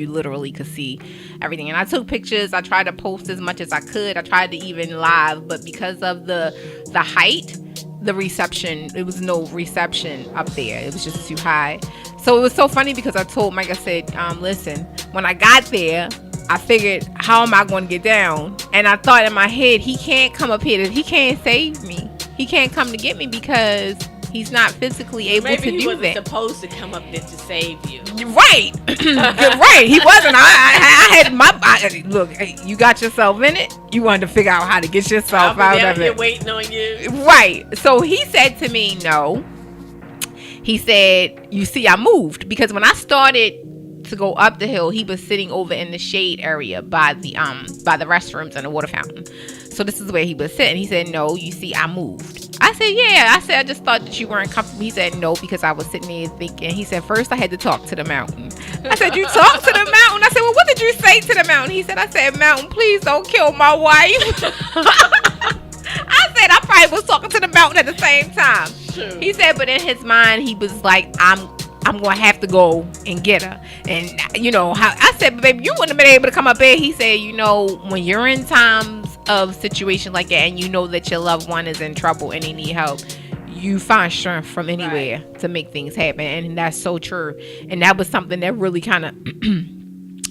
literally could see everything. And I took pictures. I tried to post as much as I could. I tried to even live, but because of the height, the reception, there was no reception up there. It was just too high. So it was so funny because I told Mike, I said, listen, when I got there, I figured, how am I going to get down? And I thought in my head, he can't come up here. He can't save me. He can't come to get me because he's not physically able to do that. Maybe he wasn't supposed to come up there to save you. Right. Right. He wasn't. I had my... look, you got yourself in it. You wanted to figure out how to get yourself out of it. Waiting on you. Right. So he said to me, no. He said, you see, I moved. Because when I started to go up the hill, he was sitting over in the shade area by the restrooms and the water fountain. So this is where he was sitting. He said, no, you see, I moved. I said, yeah. I said, I just thought that you weren't comfortable. He said, no, because I was sitting there thinking. He said, first I had to talk to the mountain. I said, you talked to the mountain? I said, well, what did you say to the mountain? He said, I said, mountain, please don't kill my wife. I said, I probably was talking to the mountain at the same time. True. He said, but in his mind, he was like, I'm going to have to go and get her. And, how I said, but baby, you wouldn't have been able to come up here. He said, when you're in times of situation like that and you know that your loved one is in trouble and they need help, you find strength from anywhere to make things happen. And that's so true. And that was something that really kind of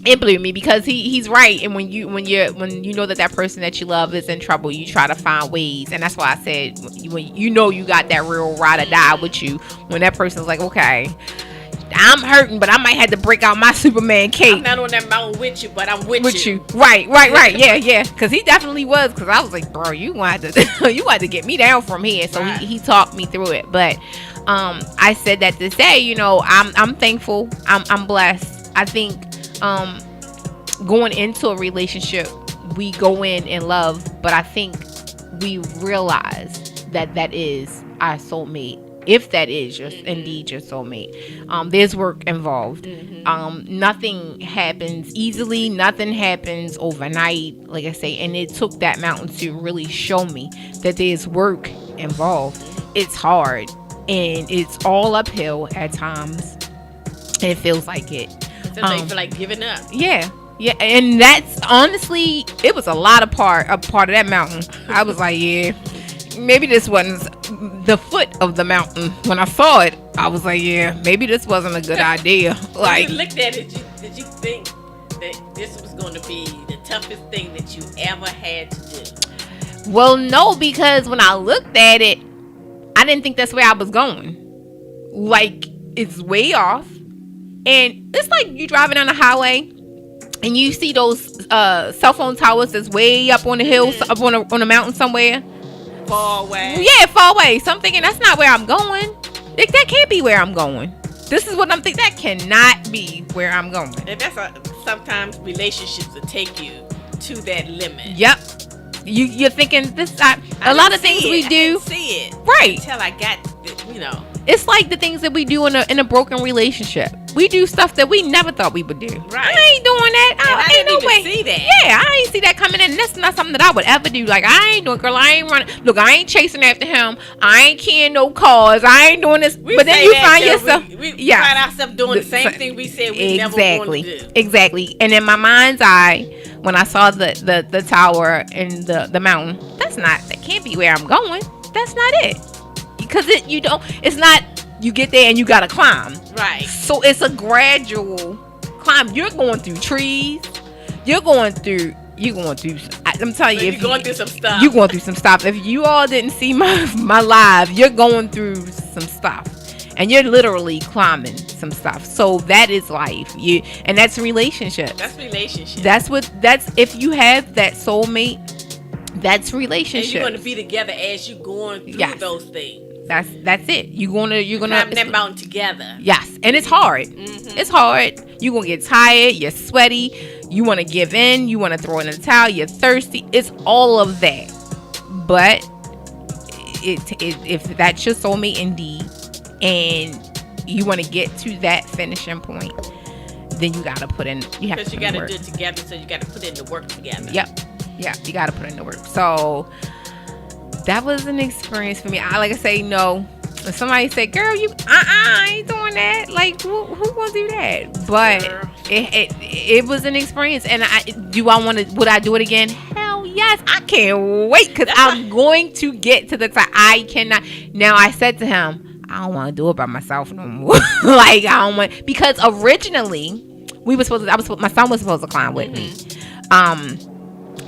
it blew me because he's right. And when you know that person that you love is in trouble, you try to find ways. And that's why I said, when you got that real ride or die with you, when that person's like, okay, I'm hurting, but I might have to break out my Superman cape. I'm not on that mountain with you, but I'm with you. Right. Yeah. Because he definitely was. Because I was like, bro, you wanted to get me down from here. So he talked me through it. But I said that to say, I'm thankful. I'm blessed. I think going into a relationship, we go in love, but I think we realize that is our soulmate. If that is indeed your soulmate, there's work involved. Nothing happens easily. Nothing happens overnight, like I say. And it took that mountain to really show me that there's work involved. It's hard and it's all uphill at times. It feels like it. Sometimes you feel like giving up. Yeah, and that's honestly, it was a part of that mountain. I was like, yeah, maybe this wasn't the foot of the mountain. When I saw it, I was like, yeah, maybe this wasn't a good idea. Like, when you looked at it, did you think, that this was going to be the toughest thing that you ever had to do? Well, no, because when I looked at it, I didn't think that's where I was going. Like, it's way off. And it's like you driving on the highway and you see those cell phone towers that's way up on the hill, up on a mountain somewhere. Far away. Yeah, far away. So I'm thinking, that's not where I'm going. That can't be where I'm going. This is what I'm thinking. That cannot be where I'm going. And that's sometimes relationships will take you to that limit. Yep. You're thinking this. A lot of things we do. I didn't see it Right. until I got, It's like the things that we do in a broken relationship. We do stuff that we never thought we would do. Right. I ain't doing that. I ain't didn't no way. even see that. Yeah, I ain't see that coming in. That's not something that I would ever do. Like, I ain't doing, girl. I ain't running. Look, I ain't chasing after him. I ain't keying no cars. I ain't doing this. But then you find yourself. We find ourselves doing the same thing we said we never wanted to do. Exactly. And in my mind's eye, when I saw the tower and the mountain, that can't be where I'm going. That's not it. Because it's not. You get there and you gotta climb. Right. So it's a gradual climb. You're going through trees. You're going through. I'm telling you, you're going through some stuff. You're going through some stuff. If you all didn't see my live, you're going through some stuff, and you're literally climbing some stuff. So that is life. And that's relationships. That's relationship. That's if you have that soulmate. That's relationship. And you're going to be together as you're going through those things. That's it. You're gonna climb that mountain together. Yes, and it's hard. Mm-hmm. It's hard. You're gonna get tired. You're sweaty. You want to give in. You want to throw in the towel. You're thirsty. It's all of that. But if that's your soulmate indeed, and you want to get to that finishing point, then you gotta put in. You have because to you gotta do it together. So you gotta put in the work together. Yep. Yeah, you gotta put in the work. So that was an experience for me. Like I say, no. If somebody say, "Girl, I ain't doing that." Like, who gonna do that? But it was an experience, and would I do it again? Hell yes, I can't wait because I'm going to get to the top. I cannot. Now I said to him, I don't want to do it by myself no more. Like, I don't want, because originally my son was supposed to climb with me.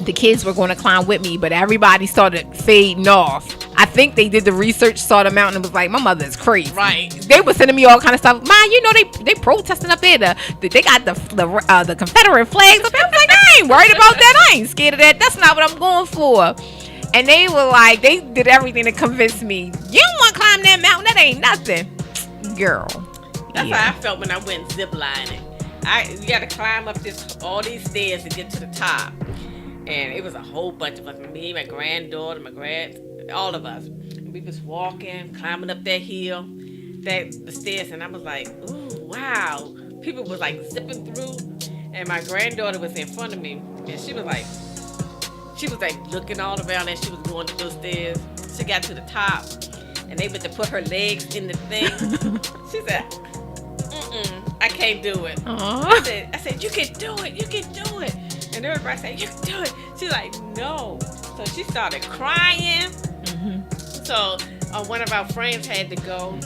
The kids were going to climb with me, but everybody started fading off. I think they did the research, saw the mountain, and was like, my mother is crazy. Right. They were sending me all kind of stuff. Man, they protesting up there. They got the Confederate flags up there. I was like, I ain't worried about that. I ain't scared of that. That's not what I'm going for. And they were like, they did everything to convince me, you don't want to climb that mountain. That ain't nothing. Girl. That's how I felt when I went ziplining. You got to climb up all these stairs to get to the top. And it was a whole bunch of us, me, my granddaughter, all of us. And we was walking, climbing up that hill, the stairs, and I was like, ooh, wow. People was like zipping through, and my granddaughter was in front of me, and she was like looking all around as she was going up those stairs. She got to the top, and they went to put her legs in the thing. She said, I can't do it. I said, you can do it, you can do it. And everybody said, you can do it. She's like, no. So she started crying. Mm-hmm. So one of our friends had to go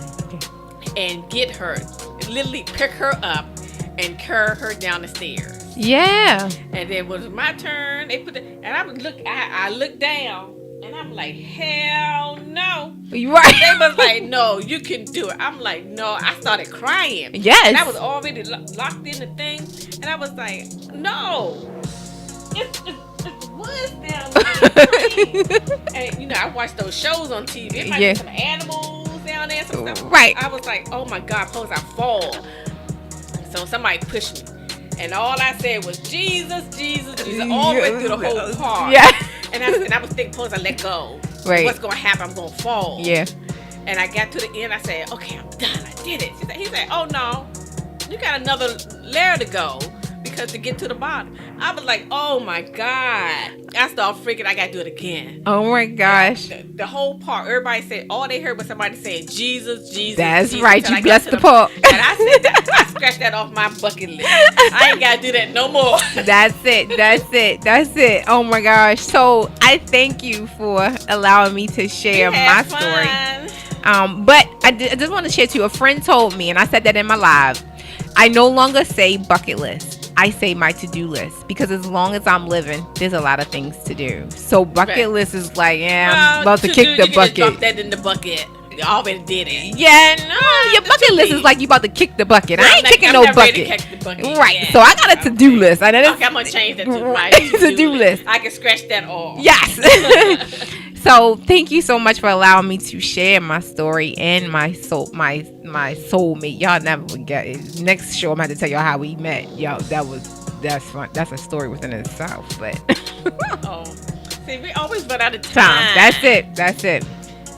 and get her, literally pick her up and carry her down the stairs. Yeah. And then it was my turn. And I looked down. And I'm like, hell no. Right. They was like, no, you can do it. I'm like, no. I started crying. Yes. And I was already locked in the thing. And I was like, no. It's woods down there. And, I watched those shows on TV. It might be some animals down there. Some stuff. Right. I was like, oh, my God, suppose I fall. So somebody pushed me. And all I said was, Jesus, Jesus, Jesus, all the way through the whole park. Yeah. And I was thinking, suppose I let go. Right. What's going to happen? I'm going to fall. Yeah. And I got to the end. I said, okay, I'm done. I did it. He said, oh, no. You got another layer to go because to get to the bottom. I was like, oh, my God. I started freaking. I got to do it again. Oh, my gosh. The whole park, everybody said, all they heard was somebody saying, Jesus, Jesus, That's Jesus, right. You blessed the park. And I said, I scratched that off my bucket list. I ain't got to do that no more. That's it. Oh, my gosh. So I thank you for allowing me to share my story. But I just want to share too. A friend told me, and I said that in my live, I no longer say bucket list. I say my to-do list, because as long as I'm living, there's a lot of things to do. So bucket list is like, yeah, I'm about to kick the you can just drop bucket. that in the bucket. You already did it. Yeah, no, your bucket list is like you about to kick the bucket. I ain't kicking I'm no not ready to bucket. kick the bucket Right. yet. So I got a to-do list. And Okay, I'm gonna change that to my to-do list. I can scratch that off. Yes. So thank you so much for allowing me to share my story and my soulmate. Y'all never forget it. Next show, I'm gonna have to tell y'all how we met. Yo, that's fun. That's a story within itself. But Oh, see, we always run out of time. That's it.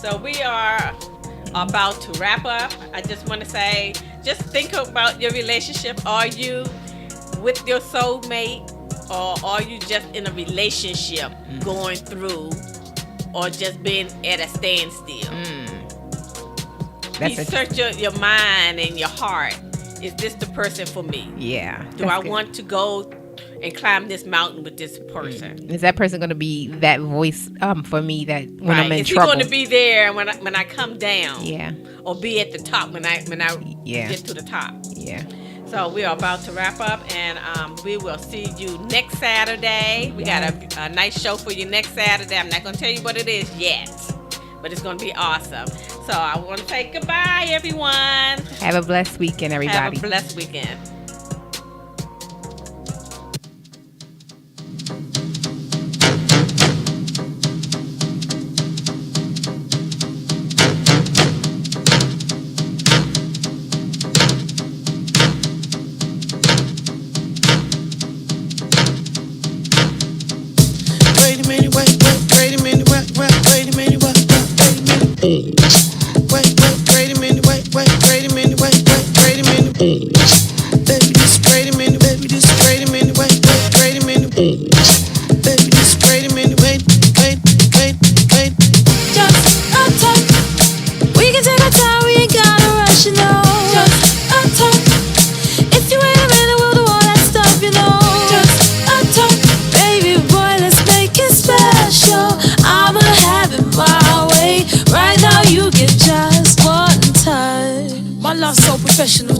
So we are about to wrap up. I just want to say, just think about your relationship. Are you with your soulmate, or are you just in a relationship going through, or just being at a standstill? Research your mind and your heart. Is this the person for me? Yeah. Do I want to go and climb this mountain with this person? Is that person going to be that voice for me that when I'm in Is trouble? he going to be there when I come down? Yeah. Or be at the top when I get to the top? Yeah. So we are about to wrap up, and we will see you next Saturday. We got a nice show for you next Saturday. I'm not going to tell you what it is yet, but it's going to be awesome. So I want to say goodbye, everyone. Have a blessed weekend, everybody. Have a blessed weekend.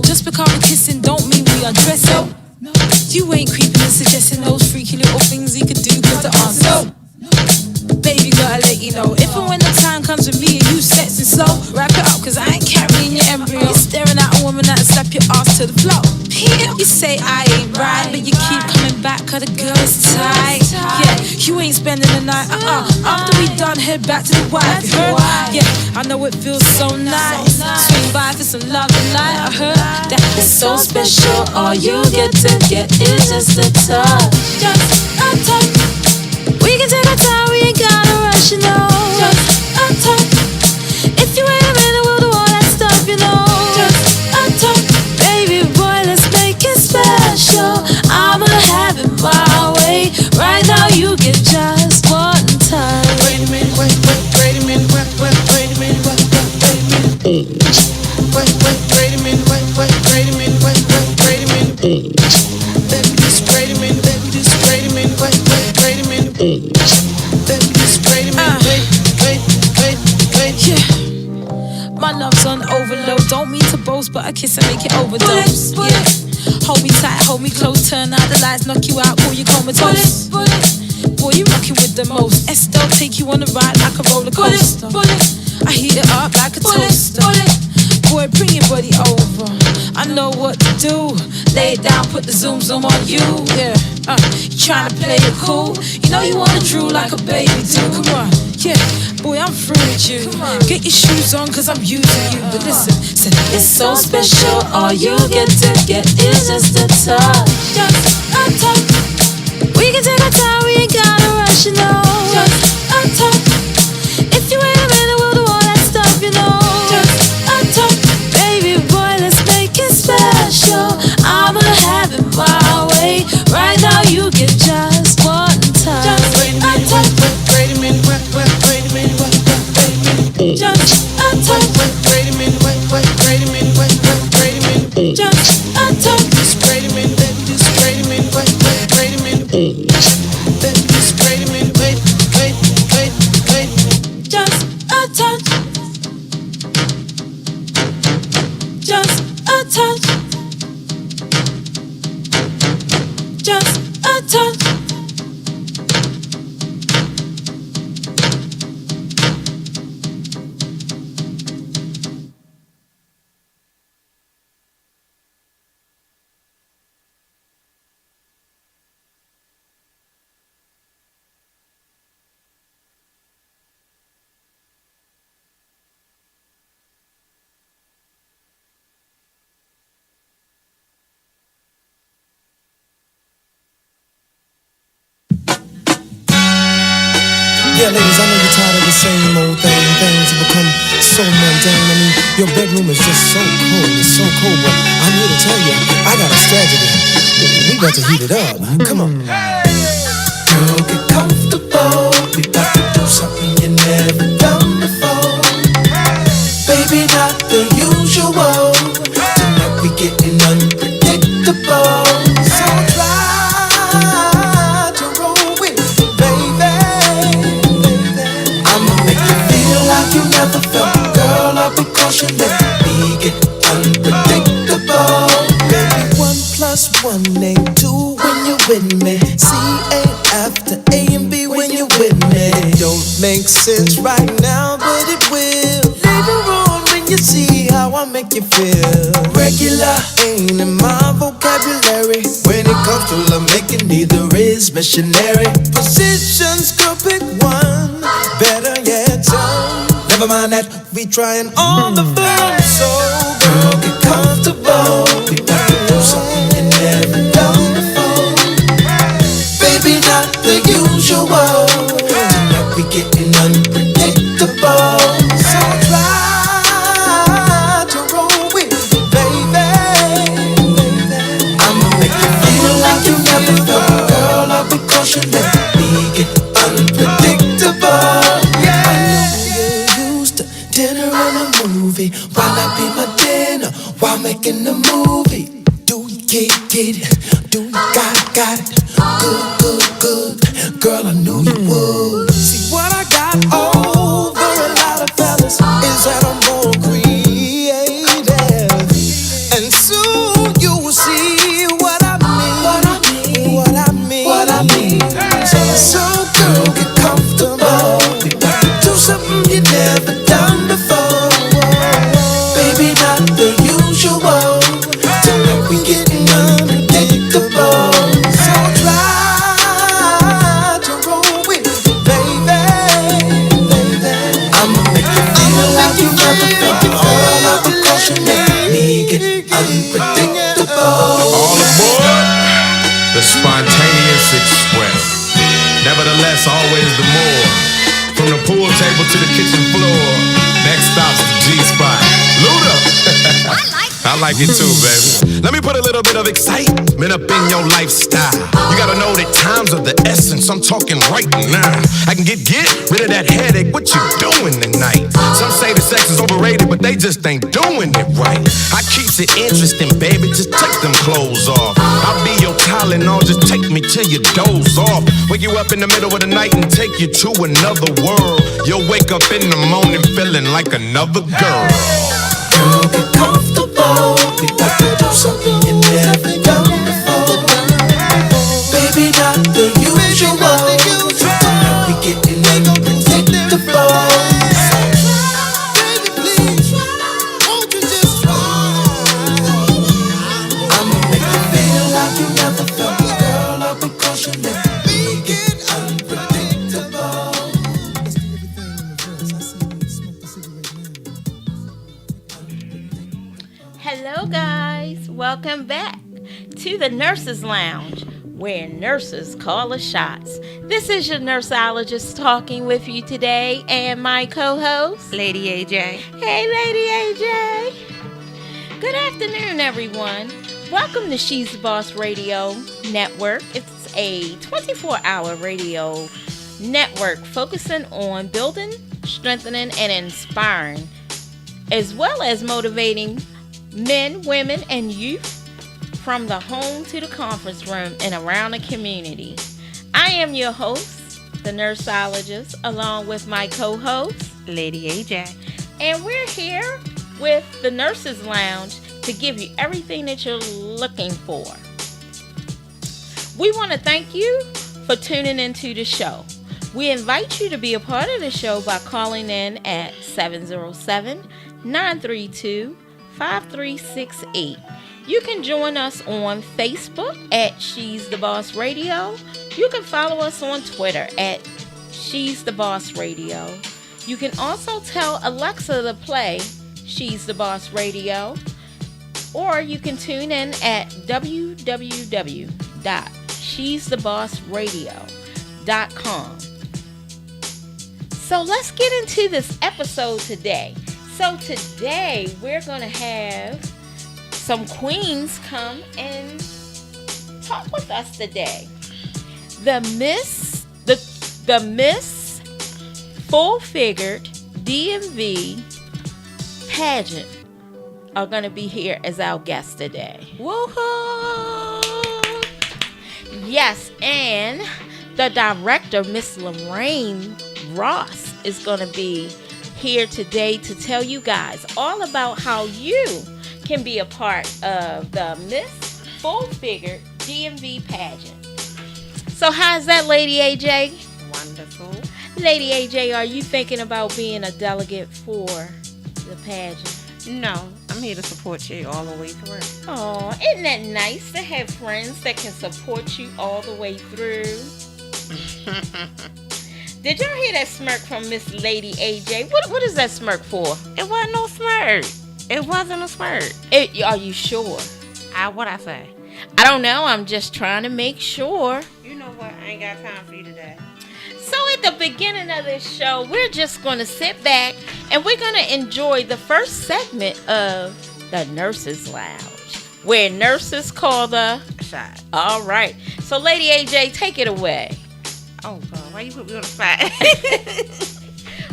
Just because we're kissing don't mean we undressing. You ain't creeping and suggesting those freaky little things he could do with the answer. Baby, gotta let you know, if and when the time comes with me and you sexing slow, wrap it up, cause I ain't carrying your embryo. You're staring at a woman that'll slap your ass to the floor. You say I ain't right, but you keep coming back cause the girl is tight. Yeah, you ain't spending the night. After we done, head back to the wife. You heard? Yeah, I know it feels so nice. Swing by for some love and light. I heard that it's so special. All you get to get is just a touch. Just a touch. We can take our time, we ain't gotta rush, you know. Just a touch. If you wait a minute, we'll do all that stuff, you know. Just a touch. Baby boy, let's make it special. I'ma have it my way. Right now you get just one touch. Wait a minute, wait a minute, wait a minute, wait a minute. Wait a minute, wait a minute, wait a minute. Baby, just wait a minute, baby, just wait a minute, wait a minute. Baby, just wait a minute, wait. Yeah. My love's on overload. Don't mean to boast, but a kiss and make it overdose. Yeah. Hold me tight, hold me close. Turn out the lights, knock you out, pull you comatose. Boy, you rockin' with the most. Estelle take you on the ride like a roller coaster. I heat it up like a toaster. Boy, bring your body over. I know what to do. Lay it down, put the zoom on you. Yeah, you tryna play it cool. You know you wanna drool like a baby do. Come on, yeah, boy, I'm through with you. Get your shoes on, cause I'm using you. But listen, it's so special. All you get to get is just a touch. Just a touch. We can take our time, we ain't gotta rush, you know. Just a touch. If you wait a minute, we'll do all that stuff, you know. Just a touch. Baby boy, let's make it special. I'ma have it my way. Right now you get just one touch. Just wait a minute, wait a minute, wait a minute. Just a touch. Wait a minute, wait a minute, wait a minute. Just a touch. Just wait a minute, baby, just wait a minute, wait a minute. Baby, just wait a minute, wait. Just a touch. Just a touch. Yeah, ladies, I know you're tired of the same old thing. Things have become so mundane. I mean, your bedroom is just so cold. It's so cold, but I'm here to tell you, I got a strategy. We got to heat it up. Come on. Girl, get comfortable. We got to do something you never done before. Baby, not the usual. Tonight we getting unpredictable. So try to roll with me, baby. I'ma make you feel like you never felt. Girl, I'll be caution, let me get unpredictable. Baby, 1 + 1 ain't 2 when you're with me. C ain't after A and B when you're with me. It don't make sense right now, but it will later on when you see how I make you feel. Regular ain't in my vocabulary. When it comes to love making, neither is missionary. Positions could pick one, better yet some. Never mind that, we trying on the phone. So girl, get comfortable. We got to do something you never done before. Baby, not the usual. Tonight we getting unpredictable. So try to roll with me, baby. I'ma make you feel like you never felt. Girl, I'll be caution, let me get unpredictable. I know you're used to dinner and a movie. Why not be my dinner while making the movie? Do you get it? Do you got it? Good. Girl, I knew you would. See what I got over a lot of fellas is that I'm more creative. And soon you will see what I mean. So girl, get comfortable. Do something you never done before. Baby, not the usual. Tonight we getting unpredictable. So try to roll with me, baby. I'ma make you feel like you never felt. All of the caution, let me get unpredictable. All aboard the spontaneous express. Nevertheless, always the more. From the pool table to the kitchen floor. Next stop's the G-spot. Luda! I like it too, baby. Let me put a little bit of excitement up in your lifestyle. You gotta know that times are the essence. I'm talking right now. I can get rid of that headache. What you doing tonight? Some say the sex is overrated, but they just ain't doing it right. I keeps it interesting, baby. Just take them clothes off. I'll be your Tylenol. Just take me till you doze off. Wake you up in the middle of the night and take you to another world. You'll wake up in the morning feeling like another girl. Girl, get comfortable. We got to do something you never done before. Baby, not the usual. Tonight we getting unpredictable. Baby, please, won't you just try? I'ma make you feel like you never felt. Girl, I'll be caution, let me get unpredictable. Let's do everything in reverse. I see you smoke the cigarette now. Hello, guys. Welcome back to the Nurses Lounge, where nurses call the shots. This is your nurseologist talking with you today, and my co-host, Lady AJ. Hey, Lady AJ. Good afternoon, everyone. Welcome to She's the Boss Radio Network. It's a 24-hour radio network focusing on building, strengthening, and inspiring, as well as motivating men, women, and youth from the home to the conference room and around the community. I am your host, the nurseologist, along with my co-host, Lady AJ. and we're here with the Nurses Lounge to give you everything that you're looking for. We want to thank you for tuning into the show. We invite you to be a part of the show by calling in at 707-932-5368. You can join us on Facebook at She's the Boss Radio. You can follow us on Twitter at She's the Boss Radio. You can also tell Alexa to play She's the Boss Radio, or you can tune in at www.shesthebossradio.com. So let's get into this episode today. So today we're going to have some queens come and talk with us today. The Miss Full-Figured DMV pageant are going to be here as our guests today. Woohoo! Yes, and the director, Miss Lorraine Ross, is going to be here today to tell you guys all about how you can be a part of the Miss Full-Figured DMV pageant. So how's that, Lady AJ? Wonderful. Lady AJ, are you thinking about being a delegate for the pageant? No, I'm here to support you all the way through. Oh, isn't that nice to have friends that can support you all the way through? Did y'all hear that smirk from Miss Lady AJ? What is that smirk for? It wasn't no smirk. It wasn't a smirk. Are you sure? What I say? I don't know. I'm just trying to make sure. You know what? I ain't got time for you today. So at the beginning of this show, we're just going to sit back and we're going to enjoy the first segment of the Nurses Lounge, where nurses call the Shot. All right. So Lady AJ, take it away. Oh, God. Why you put me on the spot?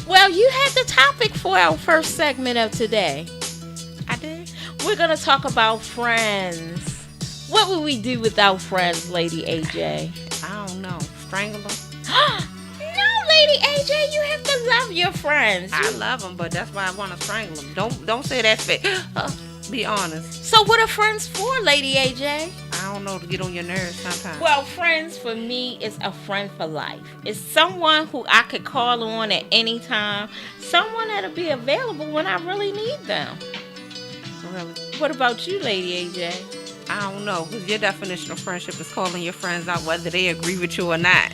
Well, you had the topic for our first segment of today. I did? We're going to talk about friends. What would we do without friends, Lady AJ? I don't know. Strangle them? No, Lady AJ, you have to love your friends. I love them, but that's why I want to strangle them. Don't say that's fake. Be honest. So what are friends for, Lady AJ? I don't know, to get on your nerves sometimes. Well, friends for me is a friend for life. It's someone who I could call on at any time. Someone that'll be available when I really need them. Really? What about you, Lady AJ? I don't know, because your definition of friendship is calling your friends out whether they agree with you or not.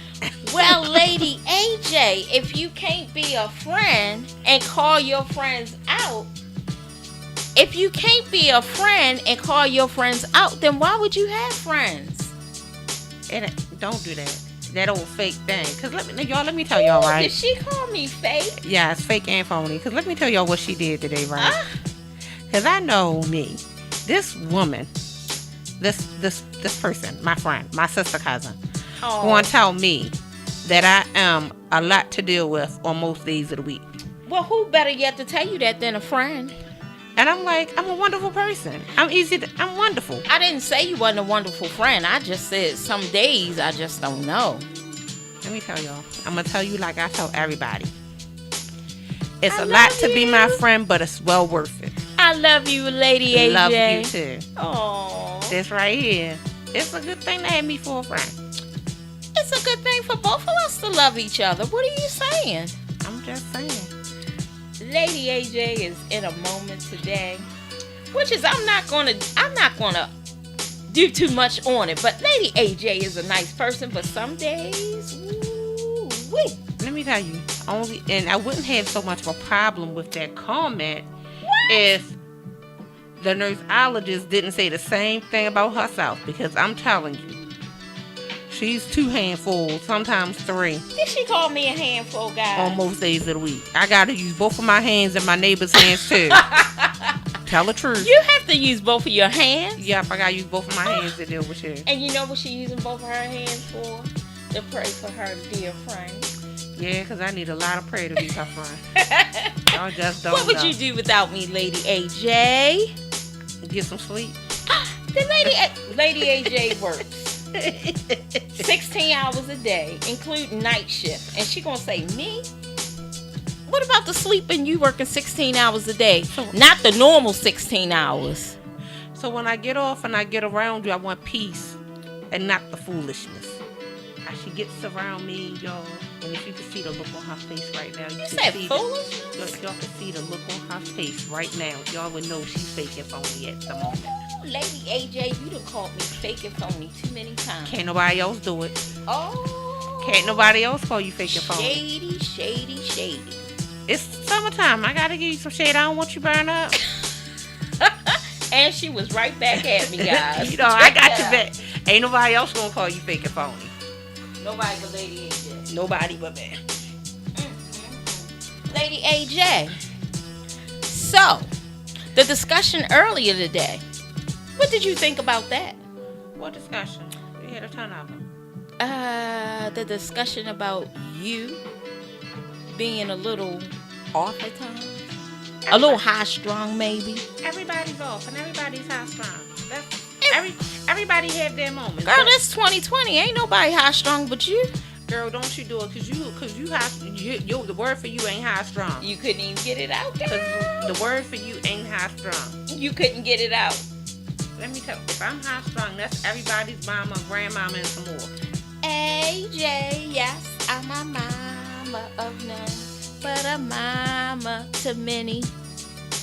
Well, Lady AJ, if you can't be a friend and call your friends out, then why would you have friends? Don't do that. That old fake thing. Because let me tell y'all, right? Did she call me fake? Yeah, it's fake and phony. Because let me tell y'all what she did today, right? Because I know me. This woman, this person, my friend, my sister cousin, want to tell me that I am a lot to deal with on most days of the week. Well, who better yet to tell you that than a friend? And I'm like, I'm a wonderful person. I'm wonderful. I didn't say you wasn't a wonderful friend. I just said some days I just don't know. Let me tell y'all. I'm going to tell you like I tell everybody. It's a lot to be my friend, but it's well worth it. I love you, Lady AJ. Love you too. Oh, This right here. It's a good thing to have me for a friend. it's a good thing for both of us to love each other. What are you saying? I'm just saying. Lady AJ is in a moment today, which is I'm not gonna do too much on it. But Lady AJ is a nice person, but some days, woo-wee. Let me tell you, and I wouldn't have so much of a problem with that comment if the nurseologist didn't say the same thing about herself. Because I'm telling you, she's 2 handfuls, sometimes 3. Did she call me a handful, guys? On most days of the week. I gotta use both of my hands and my neighbor's hands too. Tell the truth. You have to use both of your hands? Yep, I gotta use both of my hands to deal with you. And you know what she's using both of her hands for? To pray for her dear friend. Yeah, because I need a lot of prayer to be her friend. Y'all just don't What would know. you do without me, Lady AJ? Get some sleep. The Lady AJ works 16 hours a day, including night shift. And she gonna say, me? What about the sleeping you working 16 hours a day? Not the normal 16 hours. So when I get off and I get around you, I want peace and not the foolishness. She gets around me, y'all, and if you can see the look on her face right now, You said foolishness? Y'all can see the look on her face right now. Y'all would know she's fake and phony at the moment. Lady AJ, you done called me fake and phony too many times. Can't nobody else do it. Oh. Can't nobody else call you fake and phony. Shady, shady, shady. It's summertime. I gotta give you some shade. I don't want you burned up. And she was right back at me, guys. You know, I got you back. Ain't nobody else gonna call you fake and phony. Nobody but Lady AJ. Nobody but me. Lady AJ. So, the discussion earlier today. What did you think about that? What discussion? We had a ton of them. The discussion about you being a little off at times. A little high strung, maybe. Everybody's off and everybody's high strung. Everybody have their moments. Girl, it's 2020. Ain't nobody high strung but you. Girl, don't you do it because you the word for you ain't high strung. You couldn't even get it out there. The word for you ain't high strung. You couldn't get it out. Let me tell you, if I'm high strung, that's everybody's mama, grandmama, and some more. AJ, yes, I'm a mama of none, but a mama to many.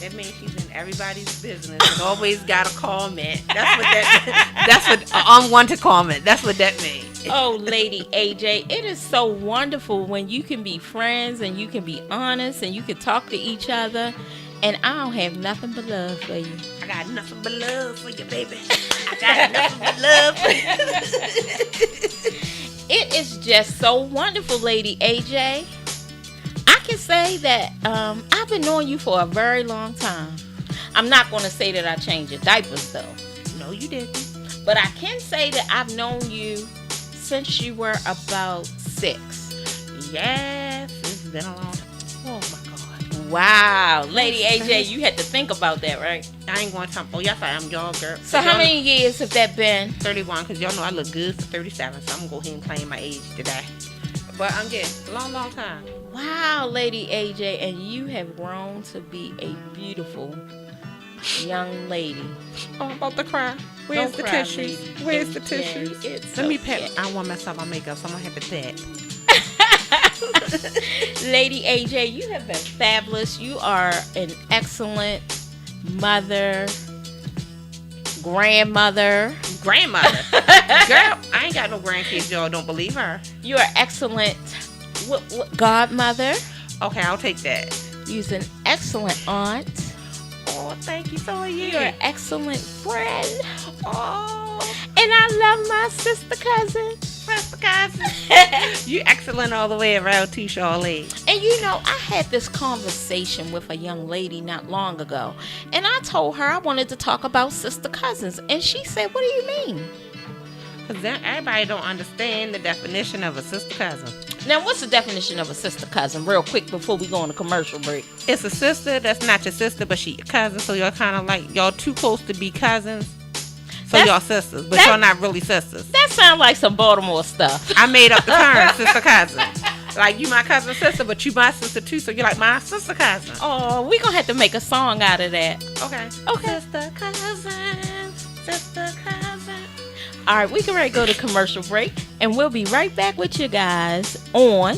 That means she's in everybody's business and always got a comment. That's what unwanted comment. That's what that means. Oh, Lady AJ, it is so wonderful when you can be friends and you can be honest and you can talk to each other. And I don't have nothing but love for you. I got nothing but love for you, baby. I got nothing but love for you. It is just so wonderful, Lady AJ. I can say that I've been knowing you for a very long time. I'm not going to say that I changed your diapers, though. No, you didn't. But I can say that I've known you since you were about 6. Yes, it's been a long time. Oh, my God. Wow. Lady AJ, you had to think about that, right? I ain't going to talk. Oh, yes, I am, y'all, girl. So how many years have that been? 31, because y'all know I look good for 37, so I'm going to go ahead and claim my age today. But I'm getting a long, long time. Wow, Lady AJ, and you have grown to be a beautiful young lady. Oh, I'm about to cry. Where's the tissues? Lady Where's the AJ? tissues? It's Let me okay. pat. I don't want to mess up my makeup, so I'm going to have to pat. Lady AJ, you have been fabulous. You are an excellent mother, grandmother. Grandmother. Girl, I ain't got no grandkids, y'all. Don't believe her. You're an excellent godmother. Okay, I'll take that. You're an excellent aunt. Oh, thank you. So are you. You're an excellent friend. Oh, And I love my sister cousin. Sister cousin. You excellent all the way around too, Charlie. And you know, I had this conversation with a young lady not long ago. And I told her I wanted to talk about sister cousins. And she said, what do you mean? Because everybody don't understand the definition of a sister cousin. Now, what's the definition of a sister cousin? Real quick before we go on a commercial break. It's a sister that's not your sister, but she your cousin. So you're kind of like, y'all too close to be cousins. So y'all sisters, but y'all not really sisters. That sounds like some Baltimore stuff. I made up the term sister cousin. Like, you my cousin sister, but you my sister too, so you're like my sister cousin. Oh, we gonna have to make a song out of that. Okay. Sister cousin, sister cousin. All right, we can ready to go to commercial break, and we'll be right back with you guys on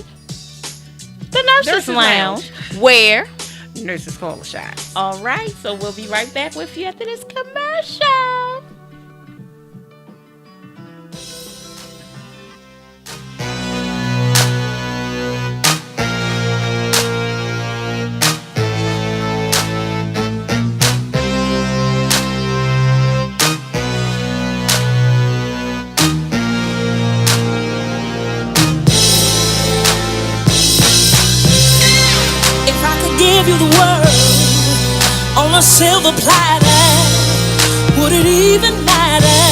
the Nurses Lounge, where nurses call the shots. All right, so we'll be right back with you after this commercial. Give you the world on a silver platter, would it even matter?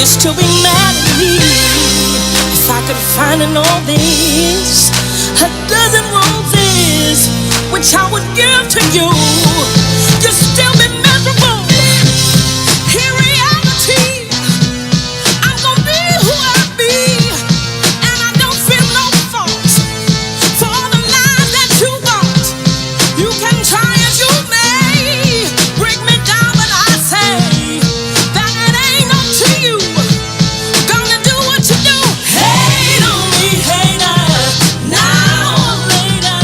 You'd still be mad at me if I could find in all this a dozen roses, which I would give to you. You'd still be miserable. In reality, I'm gonna be who I be, and I don't feel no fault for all the lies that you got. You can try as you may, break me down, but I say that it ain't up to you. Gonna do what you do. Hate on me, hater. Now or later,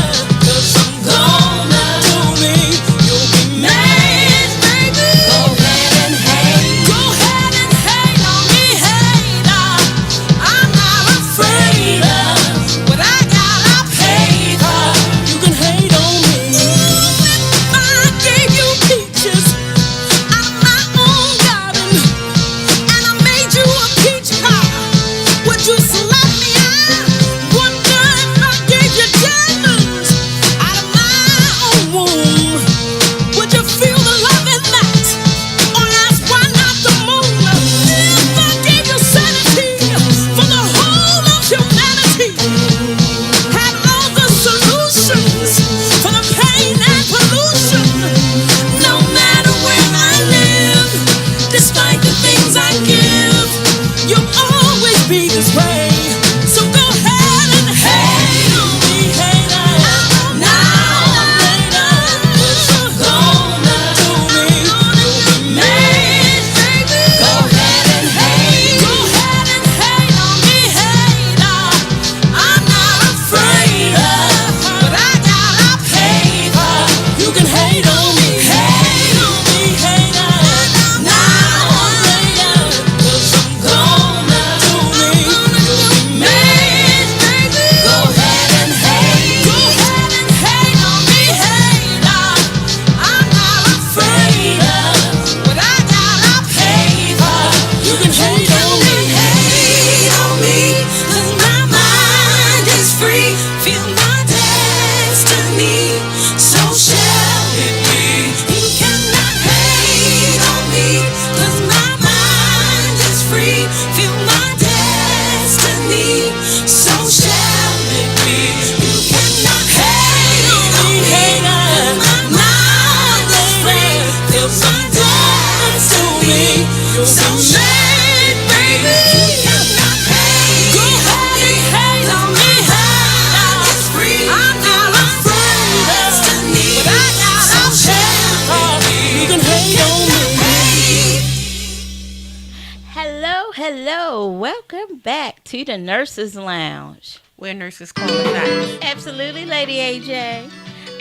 welcome back to the Nurses Lounge. Where nurses call us. Absolutely, Lady AJ.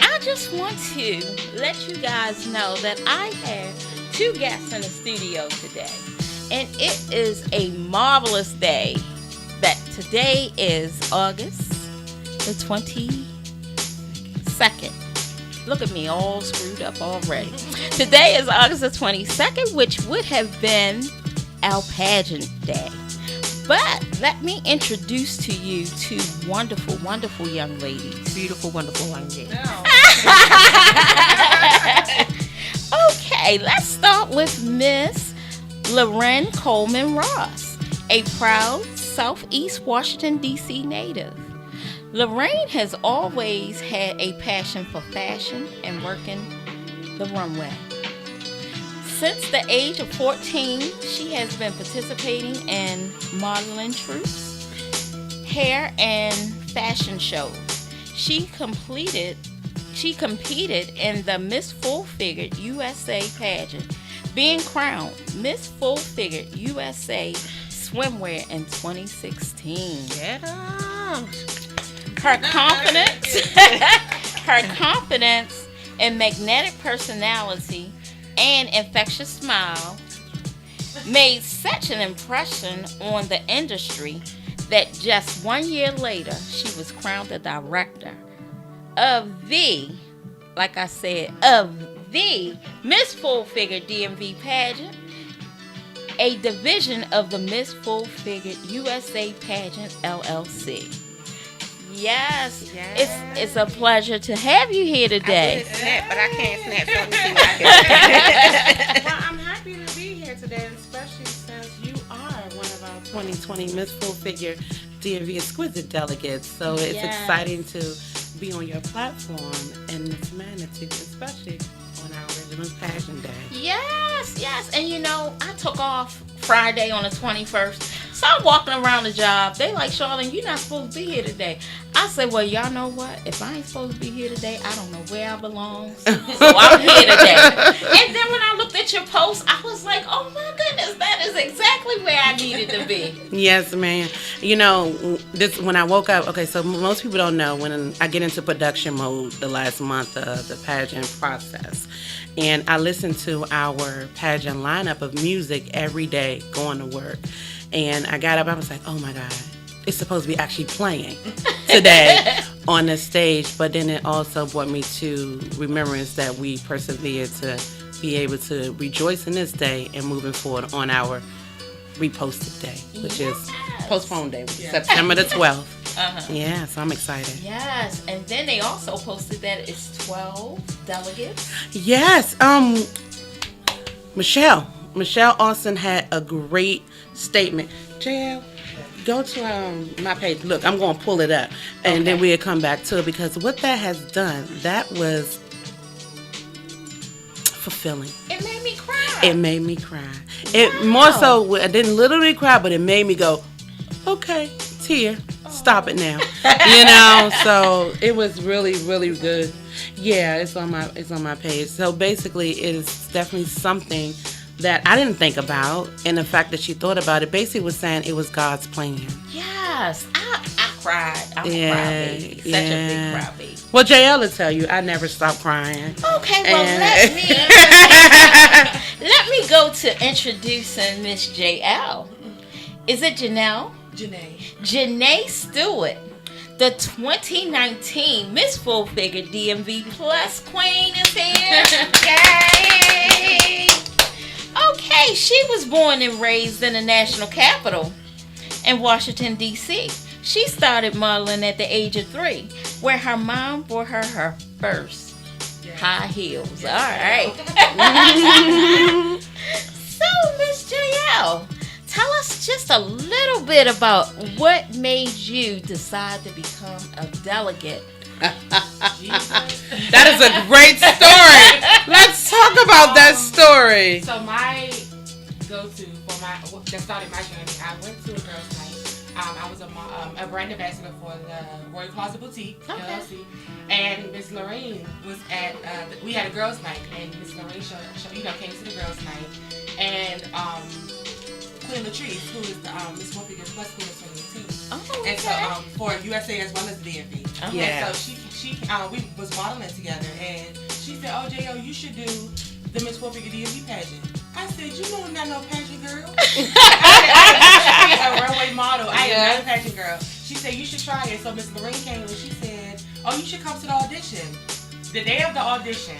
I just want to let you guys know that I have 2 guests in the studio today. And it is a marvelous day. That today is August the 22nd. Look at me, all screwed up already. Today is August the 22nd, which would have been our pageant day. But let me introduce to you 2 wonderful, wonderful young ladies. Beautiful, wonderful young lady. Okay, let's start with Miss Lorraine Coleman Ross, a proud Southeast Washington, D.C. native. Lorraine has always had a passion for fashion and working the runway. Since the age of 14, she has been participating in modeling troupes, hair, and fashion shows. She competed in the Miss Full Figured USA pageant, being crowned Miss Full Figured USA Swimwear in 2016. Get up. Her confidence and magnetic personality and infectious smile made such an impression on the industry that just 1 year later, she was crowned the director of the, like I said, of the Miss Full Figure DMV pageant, a division of the Miss Full Figured USA pageant LLC. Yes. It's a pleasure to have you here today. I would snap, but I can't snap. So let me see what I can. Well, I'm happy to be here today, especially since you are one of our 2020 Miss Full Figure DMV Exquisite delegates. So it's exciting to be on your platform in this magnitude, especially on our original Passion Day. Yes. And you know, I took off Friday on the 21st. So I'm walking around the job. They like, Charlene, you're not supposed to be here today. I said, well, y'all know what? If I ain't supposed to be here today, I don't know where I belong. So I'm here today. And then when I looked at your post, I was like, oh my goodness, that is exactly where I needed to be. Yes, man. You know, this when I woke up, okay, so most people don't know when I get into production mode the last month of the pageant process. And I listen to our pageant lineup of music every day going to work. And I got up, I was like, oh my God, it's supposed to be actually playing today on the stage. But then it also brought me to remembrance that we persevered to be able to rejoice in this day and moving forward on our reposted day, which is postponed day, which is September the 12th. Yeah, so I'm excited. Yes, and then they also posted that it's 12 delegates. Yes, Michelle Austin had a great statement. JL, go to my page. Look, I'm going to pull it up, and then we'll come back to it, because what that has done, that was fulfilling. It made me cry. It made me cry. It more so, I didn't literally cry, but it made me go, okay, tear. Stop it now. You know, so it was really, really good. Yeah, it's on my page. So basically, it is definitely something that I didn't think about, and the fact that she thought about it basically was saying it was God's plan. Yes, I cried. I'm a cry baby. Such a big cry baby. Well, JL will tell you, I never stop crying. Okay, well, let me go to introducing Miss JL. Is it Janelle? Janae Stewart, the 2019 Miss Full Figure DMV Plus Queen is here. Yay! Okay, she was born and raised in the national capital in Washington, D.C. She started modeling at the age of 3, where her mom bought her first high heels. All right. So, Miss JL, tell us just a little bit about what made you decide to become a delegate. That is a great story. Let's talk about that story. So my go-to for that started my journey, I went to a girls' night. I was a brand ambassador for the Royal Closet Boutique, LLC, and Miss Lorraine was at. We had a girls' night, and Miss Lorraine came to the girls' night, and Queen Latrice, who is the Miss One Figure Plus Queen of 2018. Oh, okay. And so for USA as well as DMV. Yeah. And so we was modeling together, and she said, "Oh, Jo, you should do the Miss One Figure DMV pageant." I said, "You know I'm not no pageant girl. I am a runway model. I am not a pageant girl." She said, "You should try it." So Miss Lorraine came and she said, "Oh, you should come to the audition." The day of the audition,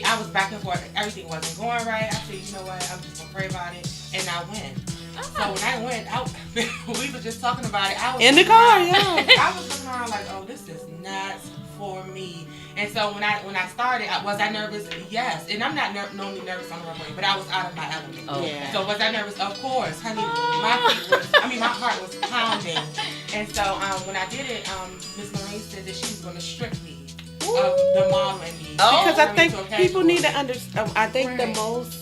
I was back and forth. Everything wasn't going right. I said, "You know what? I'm just gonna pray about it," and I went. So when I went out, we were just talking about it. I was In the car, yeah. I was looking around like, "Oh, this is not for me." And so when I started, was I nervous? Yes. And I'm not normally nervous on the runway, but I was out of my element. Oh. Yeah. So was I nervous? Of course, honey. My heart was pounding. And so when I did it, Miss Lorraine said that she was going to strip me of the modeling me. Because I think So people need to understand. I think the Right. most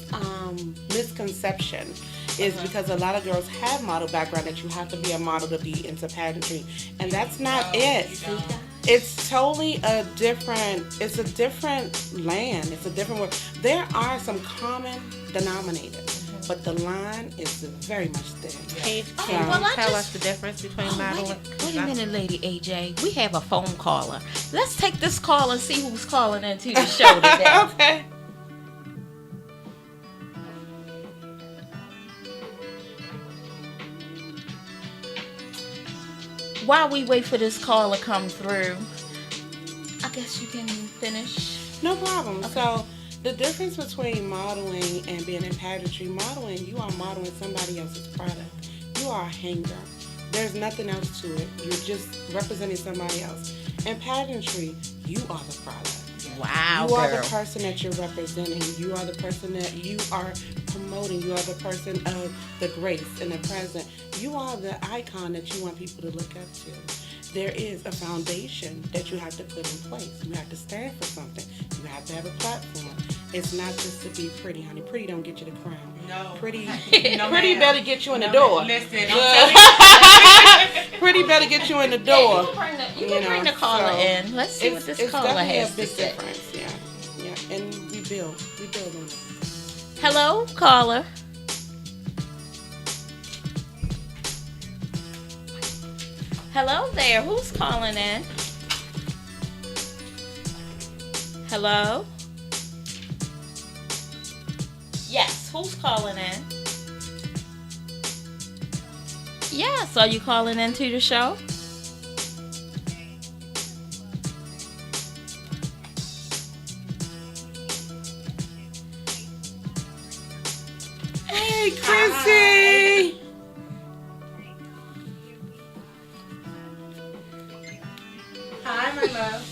misconception is because a lot of girls have model background that you have to be a model to be into pageantry, and that's not it. You don't. It's totally a different land. It's a different world. There are some common denominators, but the line is very much thin. Well, I Tell just- us the difference between Oh, modeling. wait a minute, Lady AJ. We have a phone caller. Let's take this call and see who's calling into the show today. Okay. While we wait for this call to come through, I guess you can finish. No problem. So the difference between modeling and being in pageantry, modeling, you are modeling somebody else's product. You are a hanger. There's nothing else to it. You're just representing somebody else. In pageantry, you are the product. Wow, You are girl. the person that you're representing. You are the person that you are promoting. You are the person of the grace and the present. You are the icon that you want people to look up to. There is a foundation that you have to put in place. You have to stand for something. You have to have a platform. It's not just to be pretty, honey. Pretty don't get you the crown. No. Pretty, No, pretty ma'am. better get you in the No, door. Listen, I'm telling you. Pretty better get you in the door. You can bring the caller so in. Let's see what this caller definitely has a to big say. difference. Yeah, and we build on it. Hello, caller. Hello there. Who's calling in? Hello? Yes, who's calling in? Yes, are you calling into the show? Hey, Chrissy. Hi, my love.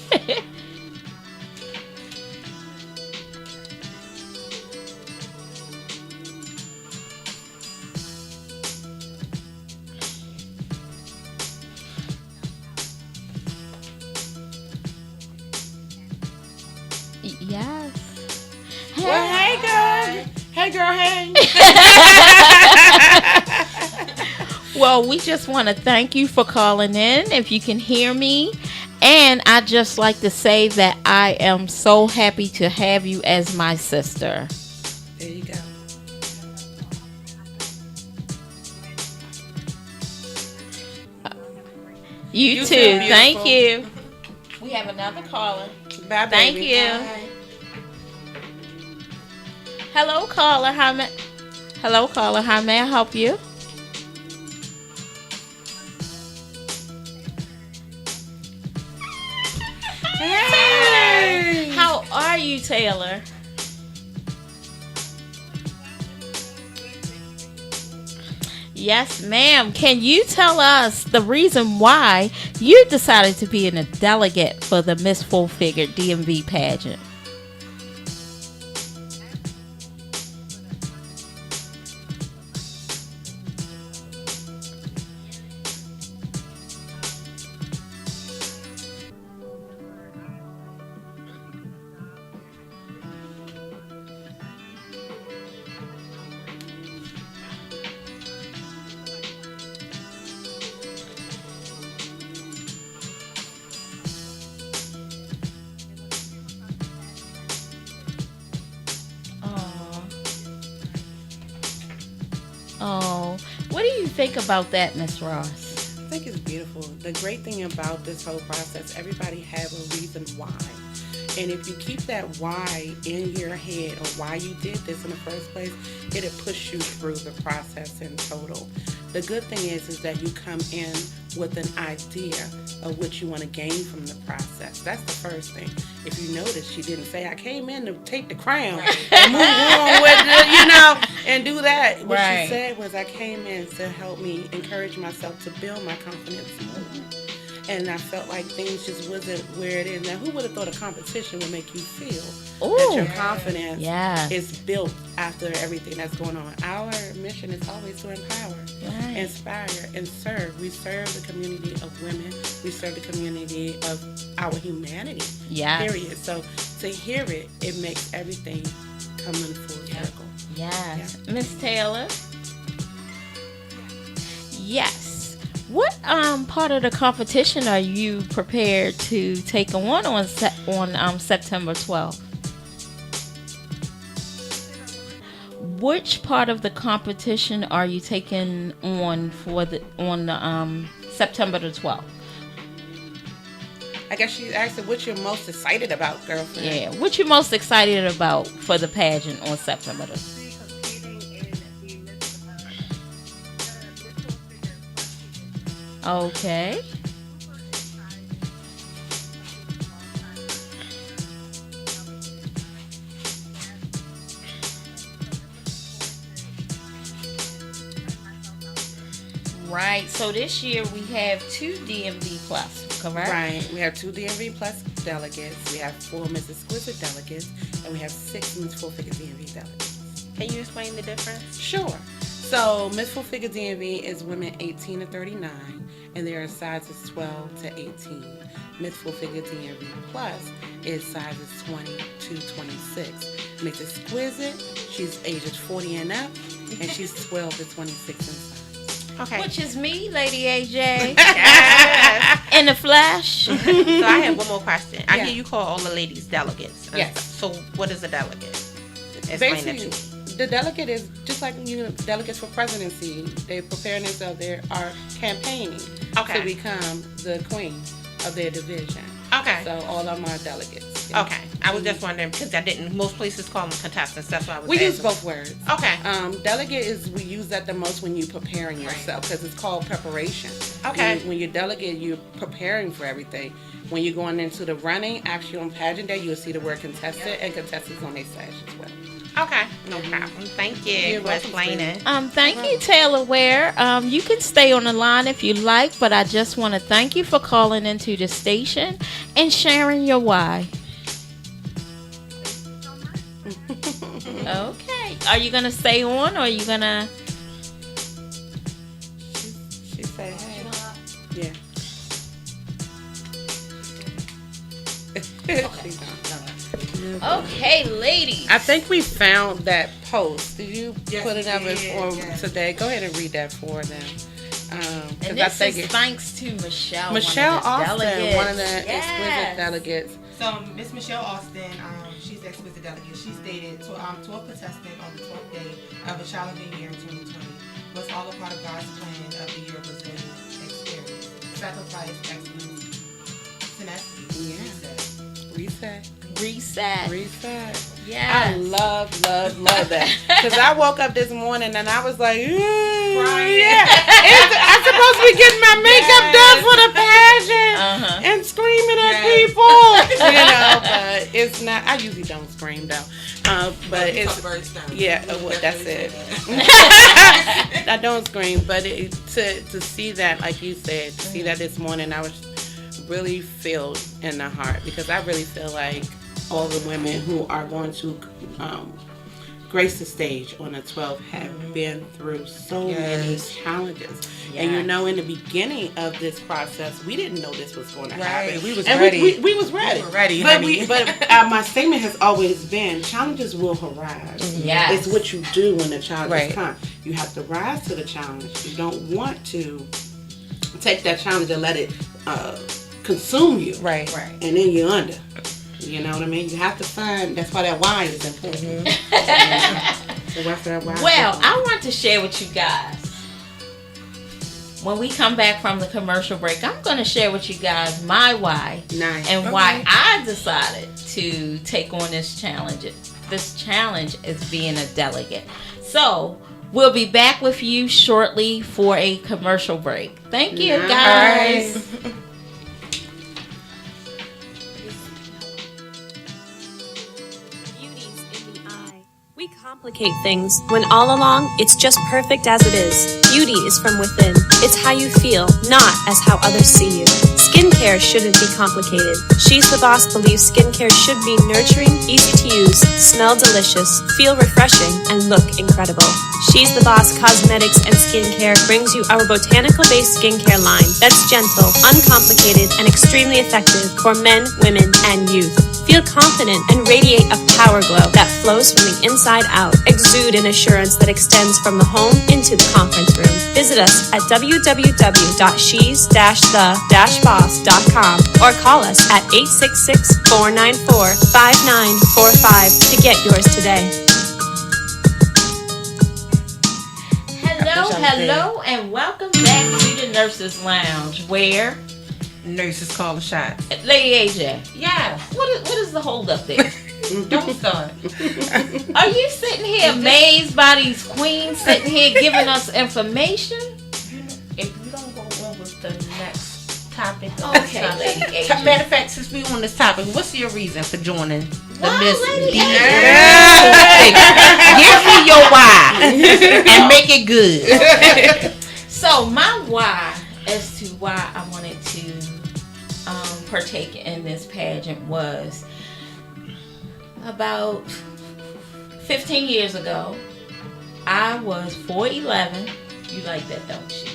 Yes. Well, hey, girl. Hey, girl, hey. Well, we just want to thank you for calling in, if you can hear me. And I'd just like to say that I am so happy to have you as my sister. There you go. You, You too. too, Thank beautiful. you. We have another caller. Bye, Thank baby. you. Hello, caller. Hello, caller. How may I help you? Hey. How are you, Taylor? Yes, ma'am. Can you tell us the reason why you decided to be a delegate for the Miss Full Figure DMV pageant? think about that, Miss Ross? I think it's beautiful. The great thing about this whole process, everybody have a reason why. And if you keep that why in your head or why you did this in the first place, it'll push you through the process in total. The good thing is that you come in with an idea of what you want to gain from the process. That's the first thing. If you notice, she didn't say, I came in to take the crown and move on with it, and do that. What she said was, I came in to help me encourage myself to build my confidence more. And I felt like things just wasn't where it is. Now, who would have thought a competition would make you feel that your confidence is built after everything that's going on? Our mission is always to empower, inspire, and serve. We serve the community of women. We serve the community of our humanity, period. So to hear it, it makes everything come in full circle. Yes. Miss Taylor? Yes. What part of the competition are you prepared to take on September 12th? Which part of the competition are you taking on September the 12th? I guess she asked what you're most excited about, girlfriend. Yeah, what you most excited about for the pageant on September the 12th? Okay. Right. So this year we have 2 DMV Plus, correct? Right. We have 2 DMV Plus delegates. We have 4 Miss Exquisite delegates, and we have 6 Miss Full Figure DMV delegates. Can you explain the difference? Sure. So Miss Full Figure DMV is women 18 to 39, and they are sizes 12 to 18. Miss Full Figure DMV Plus is sizes 20 to 26. Miss Exquisite, she's ages 40 and up, and she's 12 to 26 in size. Okay. Which is me, Lady AJ. In the flesh. So I have one more question. I hear you call all the ladies delegates. Yes. So what is a delegate? Explain that to me. The delegate is just like delegates for presidency. They're preparing themselves. They are campaigning to become the queen of their division. Okay. So all of them are delegates. Okay. I was just wondering because most places call them contestants. That's why I was We asking. use both words. Okay. Delegate we use that the most when you're preparing yourself because it's called preparation. Okay. When you're delegate, you're preparing for everything. When you're going into the running, actually on pageant day, you'll see the word contestant and contestants on their sash as well. Okay, no problem. Thank you for explaining. Thank you, Taylor Ware. You can stay on the line if you like, but I just want to thank you for calling into the station and sharing your why. Okay. Are you going to stay on or are you going to... She said, hey. Yeah. Okay, ladies. I think we found that post. Did you put it up today? Go ahead and read that for them. And this is thanks to Michelle. Michelle Austin, delegates. one of the exquisite delegates. So Miss Michelle Austin, she's the exquisite delegate. She stated, 12th contestant on the 12th day of a challenging year in 2020 was all a part of God's plan of the year of Brazilian experience. Sacrifice, excellence, tenacity, Reset. Yeah. I love that. Because I woke up this morning and I was like, I'm supposed to be getting my makeup done for the pageant and screaming at people. But it's not. I usually don't scream though. But it's that's it. I don't scream, but to see that, like you said, to see that this morning, I was really filled in the heart because I really feel like all the women who are going to grace the stage on the 12th have been through so many challenges. And in the beginning of this process, we didn't know this was going to happen. We was ready. We was ready. We were ready, But my statement has always been, challenges will arise. Yes. It's what you do when the challenges come. You have to rise to the challenge. You don't want to take that challenge and let it consume you. Right. And then you're under. You know what I mean? You have to find, that's why that why is important. Well, I want to share with you guys when we come back from the commercial break, I'm going to share with you guys my why Nice. and why I decided to take on this challenge. This challenge is being a delegate. So we'll be back with you shortly for a commercial break. Thank you, guys. Beauty's in the eye. We complicate things when all along it's just perfect as it is. Beauty is from within. It's how you feel, not as how others see you. Skincare shouldn't be complicated. She's the Boss believes skincare should be nurturing, easy to use, smell delicious, feel refreshing, and look incredible. She's the Boss Cosmetics and Skincare brings you our botanical-based skincare line that's gentle, uncomplicated, and extremely effective for men, women, and youth. Feel confident and radiate a power glow that flows from the inside out. Exude an assurance that extends from the home into the conference room. Visit us at www.shes-the-boss.com or call us at 866-494-5945 to get yours today. Hello, and welcome back to the Nurses Lounge, where Nurses call the shots. Lady AJ, Yeah. what is the hold up there? Don't start. Are you sitting here amazed by these queens sitting here giving us information? If you don't go on with the next topic. Okay, Lady AJ. Matter of fact, since we on this topic, what's your reason for joining the Wow, Miss Lady D? AJ. Give me your why and make it good. So my why as to why I wanted to partake in this pageant was about 15 years ago. I was 4'11". You like that, don't you?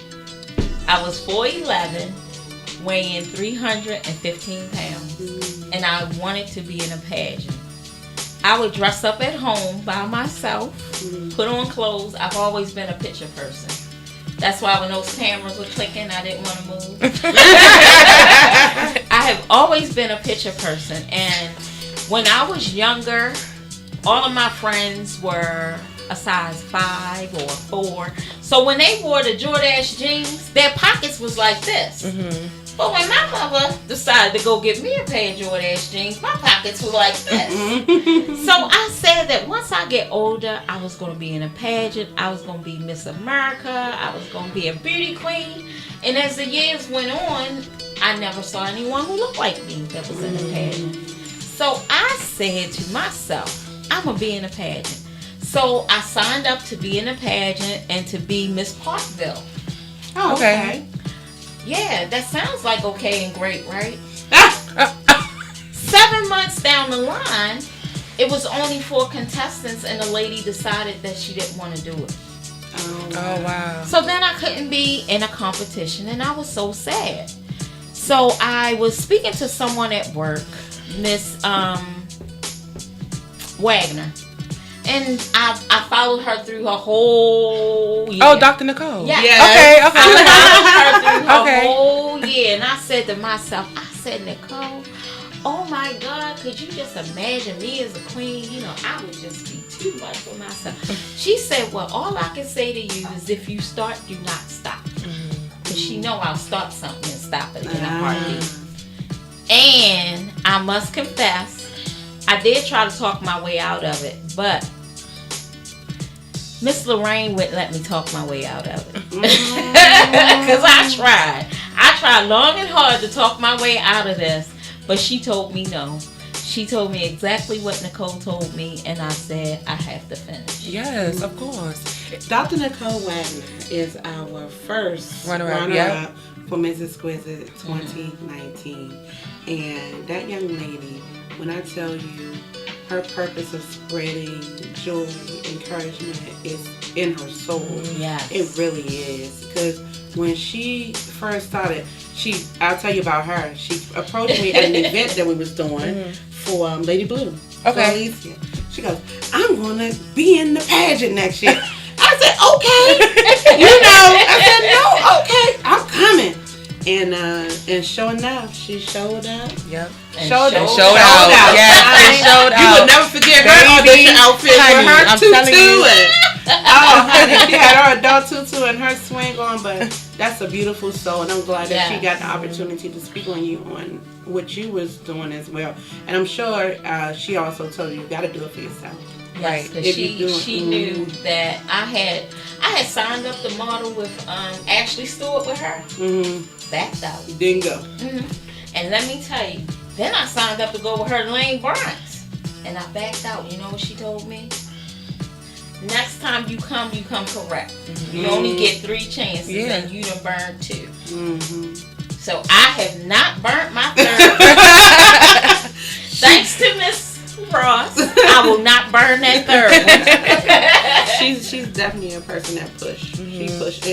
I was 4'11", weighing 315 pounds, and I wanted to be in a pageant. I would dress up at home by myself, put on clothes. I've always been a picture person. That's why when those cameras were clicking, I didn't want to move. I have always been a picture person. And when I was younger, all of my friends were a size 5 or 4. So when they wore the Jordache jeans, their pockets was like this. But when my mother decided to go get me a pair of Jordache jeans, my pockets were like this. So I said that once I get older, I was going to be in a pageant. I was going to be Miss America. I was going to be a beauty queen. And as the years went on, I never saw anyone who looked like me that was in a pageant. So I said to myself, I'm going to be in a pageant. So I signed up to be in a pageant and to be Miss Parkville. Oh, okay. Yeah, that sounds like okay and great, right? 7 months down the line, it was only 4 contestants, and the lady decided that she didn't want to do it. Oh, wow. So then I couldn't be in a competition, and I was so sad. So I was speaking to someone at work, Miss Wagner. And I followed her through her whole year. Oh, Dr. Nicole. Yeah. Okay. I followed her through her whole year. And I said to myself, Nicole, oh my God, could you just imagine me as a queen? You know, I would just be too much for myself. She said, well, all I can say to you is if you start, do not stop. Because she know I'll start something and stop it in a heartbeat. And I must confess, I did try to talk my way out of it, but Miss Lorraine wouldn't let me talk my way out of it. Because I tried long and hard to talk my way out of this, but she told me no. She told me exactly what Nicole told me, and I said I have to finish. Yes, of course. Dr. Nicole Wagner is our first runner-up for Miss Exquisite 2019. And that young lady, when I tell you her purpose of spreading joy, encouragement is in her soul. Yes. It really is. Because when she first started, I'll tell you about her. She approached me at an event that we was doing for Lady Blue. Okay. Alicia. She goes, I'm going to be in the pageant next year. I said, okay. I said, no, okay, I'm coming. And sure enough, she showed up. Yep. Showed out. Yes, and showed out. You will never forget her audition outfit with her tutu. Honey, she had her adult tutu and her swing on, but that's a beautiful soul, and I'm glad that she got the opportunity to speak on what you was doing as well. And I'm sure she also told you got to do it for yourself. Right. Because she knew that I had signed up to model with Ashley Stewart with her. Backed out. Didn't go. And let me tell you, then I signed up to go with her to Lane Bryant's, and I backed out. You know what she told me? Next time you come correct. You only get 3 chances, and you done burned 2. So I have not burnt my 3rd. Thanks to Miss Ross, I will not burn that 3rd one. She's definitely a person that push. She pushed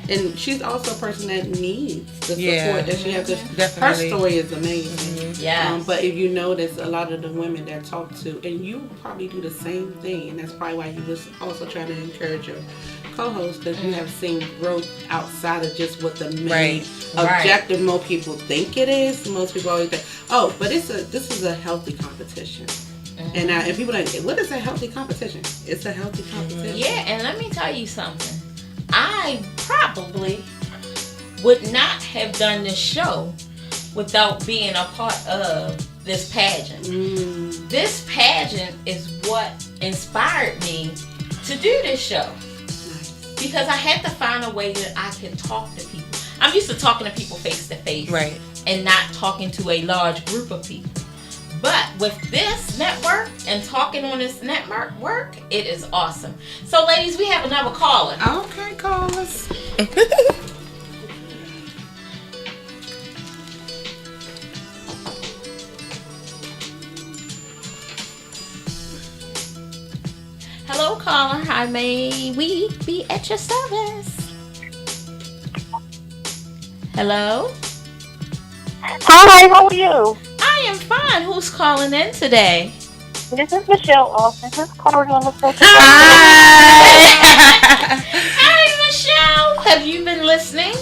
and she's also a person that needs the support that she has. Her story is amazing. But if you notice, a lot of the women that talk to, and you probably do the same thing, and that's probably why you was also trying to encourage your co-host, because you have seen growth outside of just what the main objective most people think it is. Most people always think, oh, but this is a healthy competition. And people are like, what is a healthy competition? It's a healthy competition. Yeah, and let me tell you something. I probably would not have done this show without being a part of this pageant. This pageant is what inspired me to do this show. Because I had to find a way that I could talk to people. I'm used to talking to people face to face. And not talking to a large group of people. But with this network and talking on this network, it is awesome. So, ladies, we have another caller. Okay, callers. Hello, caller. How may we be at your service? Hello? Hi, how are you? I am fine. Who's calling in today? This is Michelle Austin. Who's calling on the phone? Hi, Michelle. Have you been listening?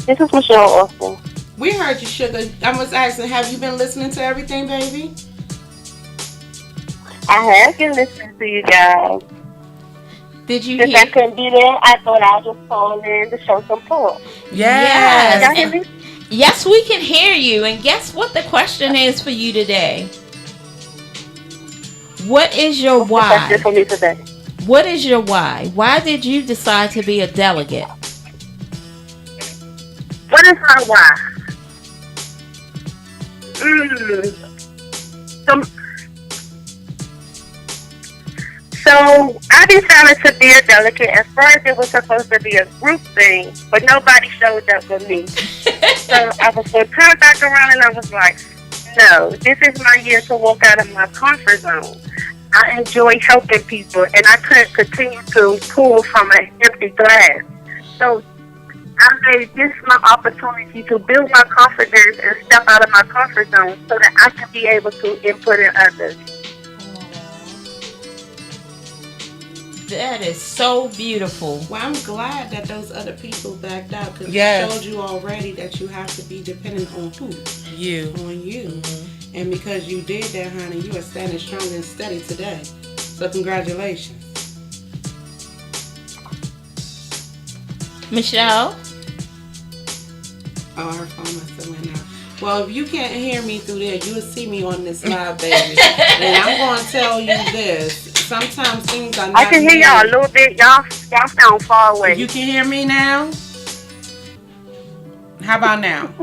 This is Michelle Austin. We heard you, sugar. I was asking, have you been listening to everything, baby? I have been listening to you guys. Did you Since I couldn't be there, I thought I'd just call in to show support. Yes. Y'all hear me? Yes, we can hear you. And guess what the question is for you today? What is your why? That's it for me today. What is your why? Why did you decide to be a delegate? What is my why? So I decided to be a delegate. At first, it was supposed to be a group thing, but nobody showed up for me. So I was going to turn back around, and I was like, no, this is my year to walk out of my comfort zone. I enjoy helping people, and I couldn't continue to pull from an empty glass. So I made this my opportunity to build my confidence and step out of my comfort zone so that I can be able to input in others. That is so beautiful. Well, I'm glad that those other people backed out, because it showed you already that you have to be dependent on who? You. On you. And because you did that, honey, you are standing strong and steady today. So congratulations. Michelle? Oh, her phone must have went out. Well, if you can't hear me through there, you'll see me on this live, baby. And I'm going to tell you this. Sometimes things are not... I can hear y'all a little bit. Y'all sound far away. You can hear me now? How about now?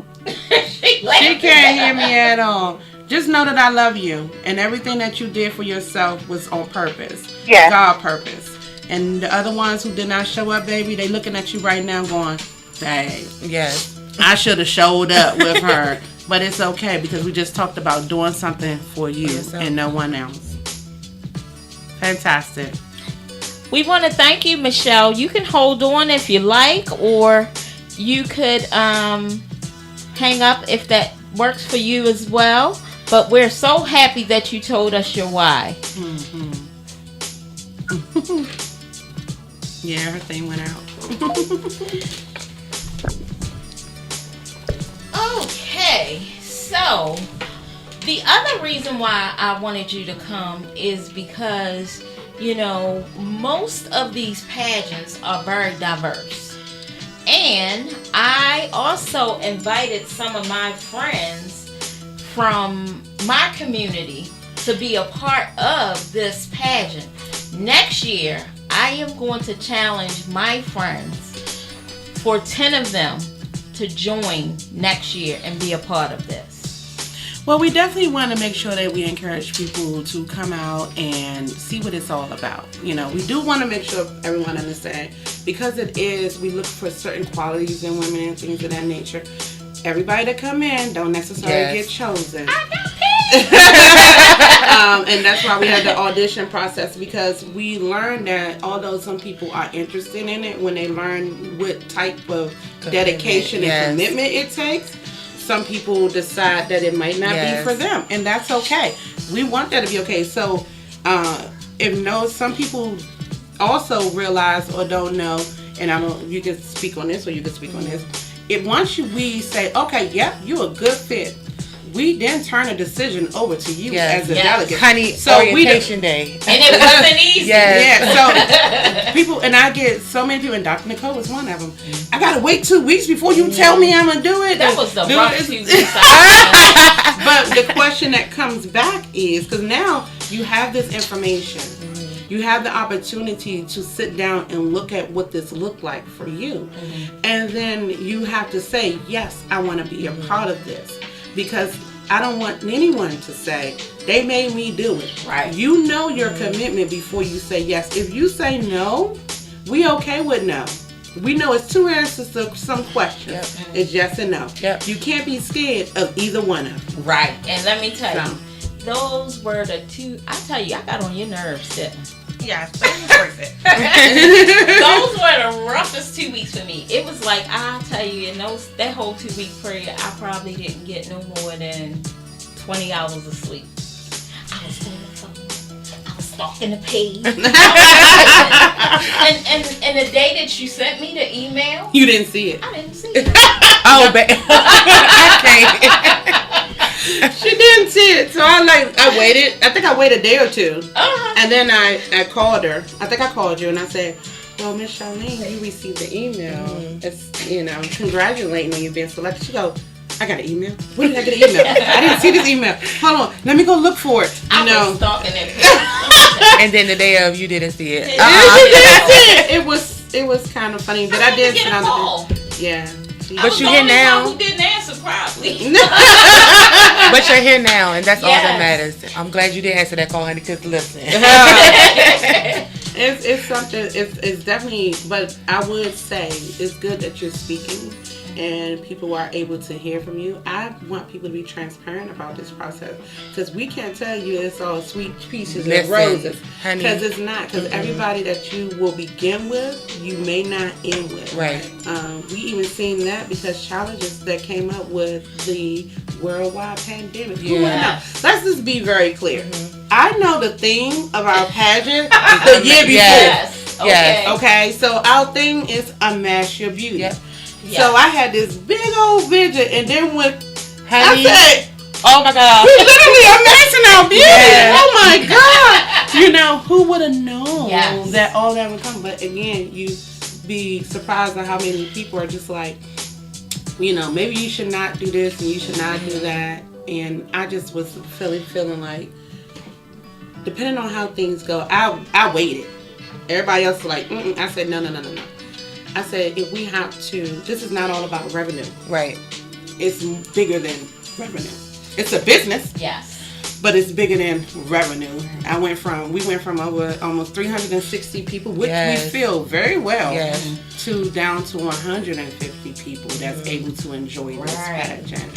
She can't hear me at all. Just know that I love you. And everything that you did for yourself was on purpose. Yeah. God purpose. And the other ones who did not show up, baby, they looking at you right now going, dang. Yes. I should have showed up with her. But it's okay, because we just talked about doing something for you and no one else. Fantastic. We want to thank you, Michelle. You can hold on if you like, or you could hang up if that works for you as well. But we're so happy that you told us your why. Yeah, her thing went out. Okay, so the other reason why I wanted you to come is because most of these pageants are very diverse. And I also invited some of my friends from my community to be a part of this pageant. Next year, I am going to challenge my friends for 10 of them to join next year and be a part of this. Well, we definitely want to make sure that we encourage people to come out and see what it's all about. We do want to make sure everyone understands, because we look for certain qualities in women and things of that nature. Everybody that come in don't necessarily get chosen. And that's why we had the audition process, because we learned that although some people are interested in it, when they learn what type of dedication and commitment it takes, some people decide that it might not be for them, and that's okay. We want that to be okay. So some people also realize or don't know, and you can speak on this or you can speak on this. Once we say, okay, you're a good fit, we then turn a decision over to you as a delegate. Honey, so orientation day. And it wasn't easy. So people, and I get so many people, and Dr. Nicole was one of them. I got to wait 2 weeks before you tell me I'm going to do it. That was the rough 2 weeks. But the question that comes back is, because now you have this information. You have the opportunity to sit down and look at what this looked like for you. And then you have to say, yes, I want to be a part of this. Because I don't want anyone to say, they made me do it. Right. You know your commitment before you say yes. If you say no, we okay with no. We know it's 2 answers to some questions. It's yes and no. You can't be scared of either one of them. Right. And let me tell you, those were the 2, I tell you, I got on your nerves, didn't I? Yeah, that's it. Those were the roughest 2 weeks for me. It was like, I'll tell you, in that whole 2 week period, I probably didn't get no more than 20 hours of sleep. I was on the phone. I was stalking the page. and the day that you sent me the email, you didn't see it. I didn't see it. Oh, She didn't see it, so I waited. I think I waited a day or 2, and then I called her. I think I called you, and I said, "Well, Miss Charlene, you received the email. It's congratulating on you being selected." She goes, "I got an email. When did I get an email? I didn't see this email. Hold on, let me go look for it." I was stalking that. And then the day of, you didn't see it. You didn't see it. It was kind of funny, but I did get a call. Yeah. But you're here now. Who didn't answer probably. But you're here now, and that's all that matters. I'm glad you did answer that call, honey, because listen. It's something, it's definitely, but I would say it's good that you're speaking and people are able to hear from you. I want people to be transparent about this process, because we can't tell you it's all sweet peaches and roses, because it's not. Because everybody that you will begin with, you may not end with. Right. We even seen that because challenges that came up with the worldwide pandemic. Who would know? Let's just be very clear. I know the theme of our pageant the year before. Yes. Okay. Okay. So our thing is Amass Your Beauty. Yep. Yes. So I had this big old vision, and then when Honey. I said, "Oh my God, we literally amassing our beauty." Oh my God! Who would have known that all that would come? But again, you be surprised at how many people are just like, maybe you should not do this and you should not do that. And I just was feeling like, depending on how things go, I waited. Everybody else was like, I said, no. I said, if we have to, this is not all about revenue. Right. It's bigger than revenue. It's a business. Yes. But it's bigger than revenue. We went from over almost 360 people, which we feel very well, to down to 150 people that's able to enjoy this pageant.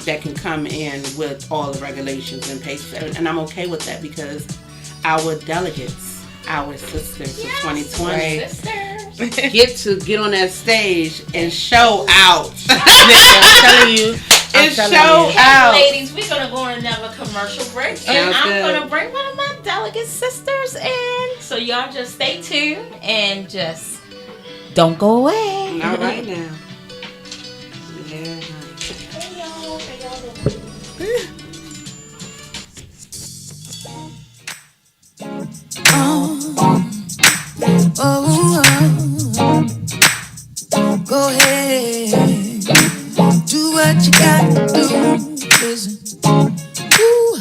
That can come in with all the regulations and paces. And I'm okay with that, because our delegates, our sisters of 2020, get on that stage and show out. I'm telling you. Out. Ladies, we're going to go on another commercial break. And I'm going to bring one of my delegate sisters in. So y'all just stay tuned and just don't go away. All right now. Yeah. Hey y'all. Oh. it. Do what you gotta do. Listen. Ooh.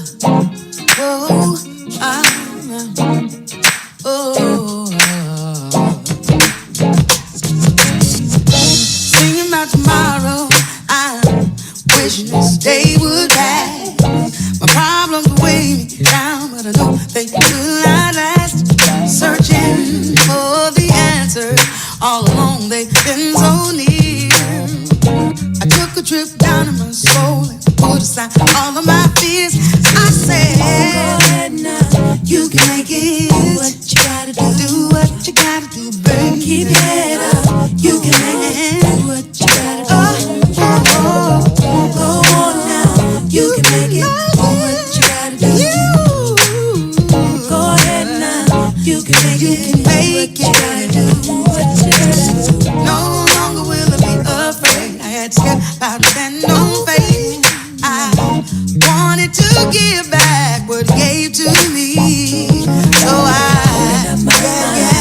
Oh. Oh. Thinking about tomorrow. I'm wishing this day would pass. My problems weigh me down, but I know they will not last. Searching for the answer all along, they've been so near. I took a trip down in my soul and put aside all of my fears. I said, go ahead now, you can make it. Do what you gotta do. Do what you gotta do, baby. Keep your head up, you can make it. Do what you gotta do. Go on now, you can make it. Do what you gotta do. Go ahead now, you can make it. Make it. Do what you gotta do. No longer will I be afraid. I had to step out and stand on faith. I wanted to give back what he gave to me. So I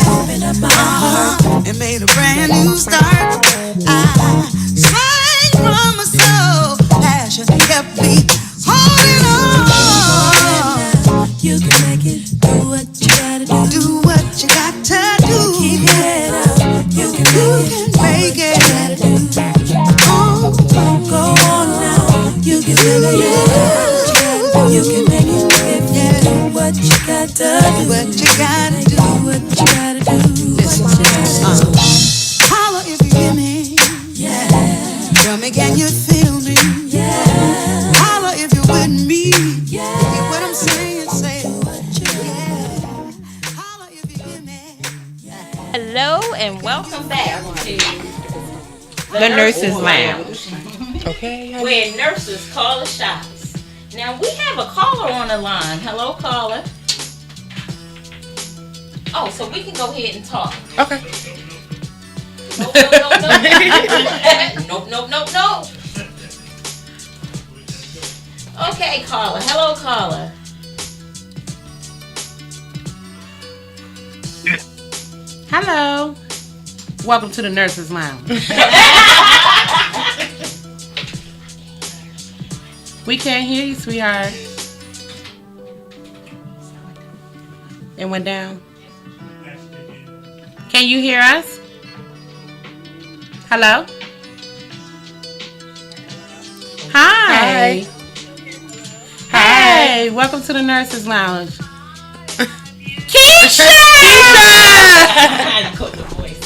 opened up my heart and made a brand new start. I sang from my soul. Passion kept me holding on. You can make it. Do what you gotta do. Do what you got to do. Keep your head up. You can make it. Go on now. You can make it. You can make it. If you do what you got to do. What you gotta do. What you gotta do. Listen. Holler if you hear me. Yeah. Tell me, can you feel me? Yeah. Holler if you're with me. Yeah. Hear what I'm saying? Say what you yeah. Holler if you hear me. Yeah. Hello and welcome back to The Nurses Lounge. Okay. where nurses call the shots. Now we have a caller on the line. Hello, caller. Oh, so we can go ahead and talk. Okay. No. Okay, caller. Hello, caller. Hello. Welcome to the Nurses Lounge. We can't hear you, sweetheart. It went down. Can you hear us? Hello? Hi. Hey, welcome to the Nurses Lounge. Keisha! I caught the voice.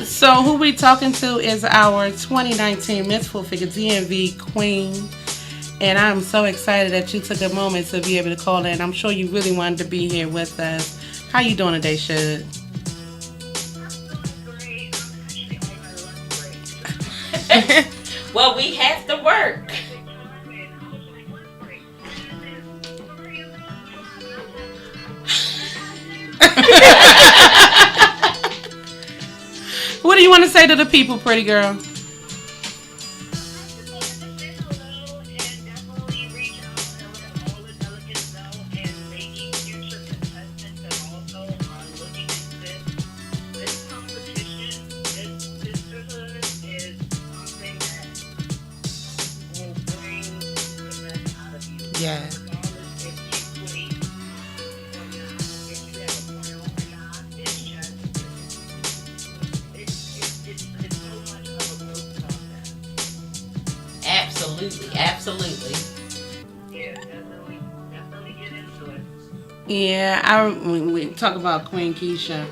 So who we talking to is our 2019 Miss Full Figure DMV Queen. And I'm so excited that you took a moment to be able to call in. I'm sure you really wanted to be here with us. How you doing today, Shug? Well, we have to work. What do you want to say to the people, pretty girl? Yeah. Absolutely. Yeah, when we talk about Queen Keisha.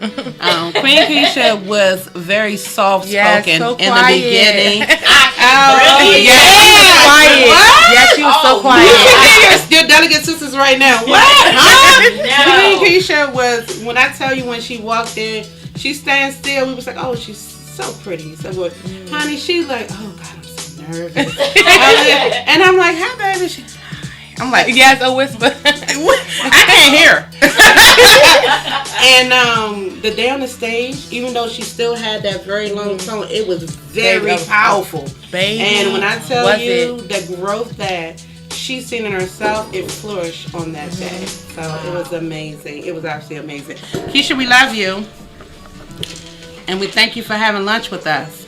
Queen Keisha was very soft-spoken so in the quiet. beginning. Quiet. Yes, she was so quiet. You can hear your delegate sisters right now. What? Huh? No. Queen Keisha was, when I tell you when she walked in, she stands still. We was like, oh, she's so pretty. So, what, honey, she's like, oh, God, I'm so nervous. And I'm like, hi, baby. I'm like, Yes, a whisper. I can't hear. And the day on the stage, even though she still had that very long tone, it was very powerful. Baby, and when I tell was you the growth that she's seen it herself, it flourished on that day. So it was amazing. It was absolutely amazing. Keisha, we love you. And we thank you for having lunch with us.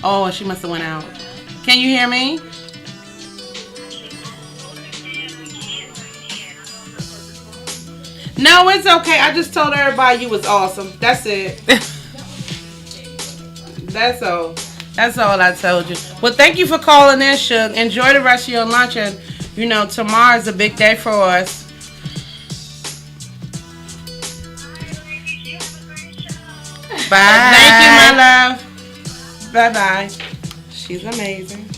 Oh, she must have went out. Can you hear me? No, it's okay. I just told everybody you was awesome. That's it. That's all. That's all I told you. Well, thank you for calling in, Suge. Enjoy the rest of your lunch. And, tomorrow's a big day for us. Bye. Thank you, my love. Bye-bye. She's amazing.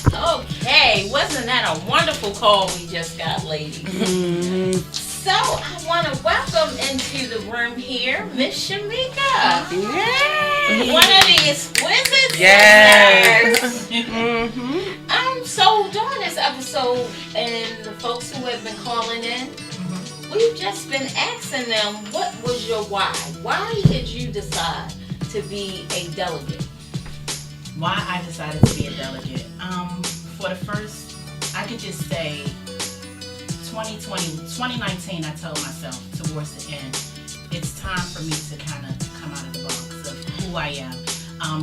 Okay, wasn't that a wonderful call we just got, ladies? Mm-hmm. So I want to welcome into the room here Miss Shamika. Yay! One of the exquisite Yes. Mm-hmm. So during this episode, and the folks who have been calling in, we've just been asking them, what was your why? Why did you decide to be a delegate? Why I decided to be a delegate. For the first, I could just say 2019, I told myself towards the end, it's time for me to kind of come out of the box of who I am,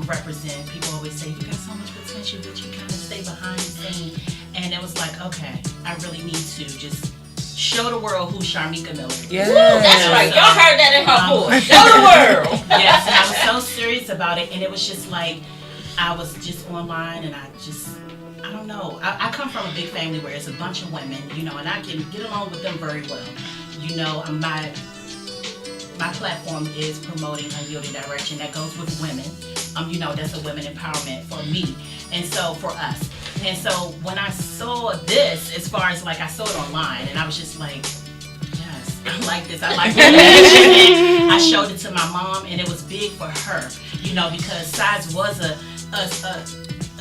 represent. People always say, you got so much potential, but you kind of stay behind the scene. And it was like, okay, I really need to just show the world who Sharmika Miller is. Yes. Woo, that's right. Y'all heard that in her voice. Show the world. Yes, and I was so serious about it. And it was just like, I was just online and I don't know. I come from a big family where it's a bunch of women, and I can get along with them very well. My platform is promoting unyielding direction that goes with women. That's a women empowerment for me, and so for us. And so when I saw this, as far as like I saw it online, and I was just like, yes, I like this. I like this. I showed it to my mom, and it was big for her, because size was a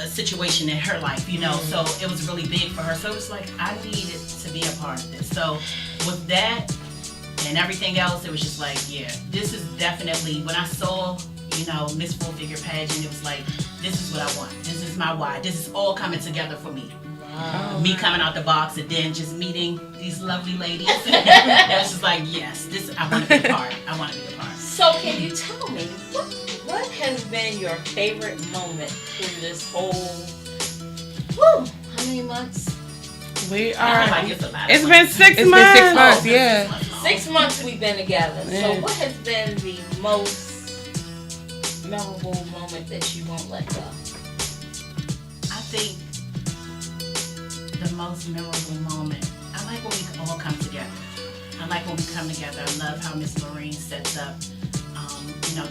situation in her life, so it was really big for her. So it was like, I needed to be a part of this. So with that and everything else, it was just like, yeah, this is definitely, when I saw, Miss Full Figure pageant, it was like, this is what I want. This is my why. This is all coming together for me. Wow. Me coming out the box and then just meeting these lovely ladies. It was just like, yes, I want to be a part. I want to be a part. So can you tell me, what has been your favorite moment through this whole, how many months? We are, it's been 6 months. It's been 6 months, yeah. 6 months we've been together. Yeah. So what has been the most memorable moment that you won't let go? I think the most memorable moment, I like when we all come together. I like when we come together. I love how Miss Lorraine sets up,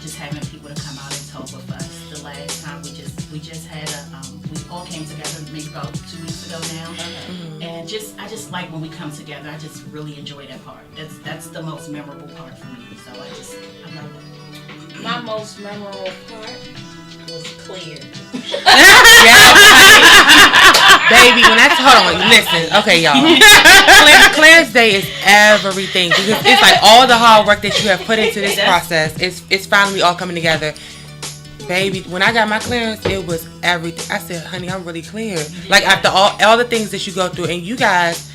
just having people to come out and talk with us. The last time we just had we all came together maybe about 2 weeks ago now. And I just like when we come together. I just really enjoy that part. That's the most memorable part for me. So I love it. My most memorable part was clear. Baby, hold on, listen. Okay, y'all. Clarence Day is everything. Because it's like all the hard work that you have put into this process, it's finally all coming together. Baby, when I got my clearance, it was everything. I said, honey, I'm really clear. Like, after all the things that you go through, and you guys,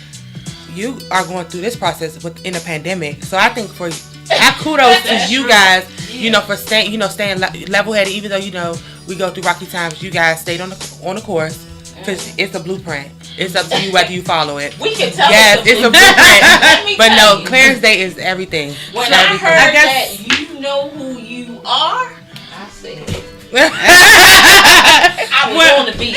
you are going through this process within a pandemic. So I think kudos to you guys, for staying level-headed, even though, we go through rocky times. You guys stayed on the course, because it's a blueprint. It's up to you whether you follow it. We can tell. Yes, it's a blueprint. But no, Clarence Day is everything. When I heard that you know who you are, I said, I was on the beat.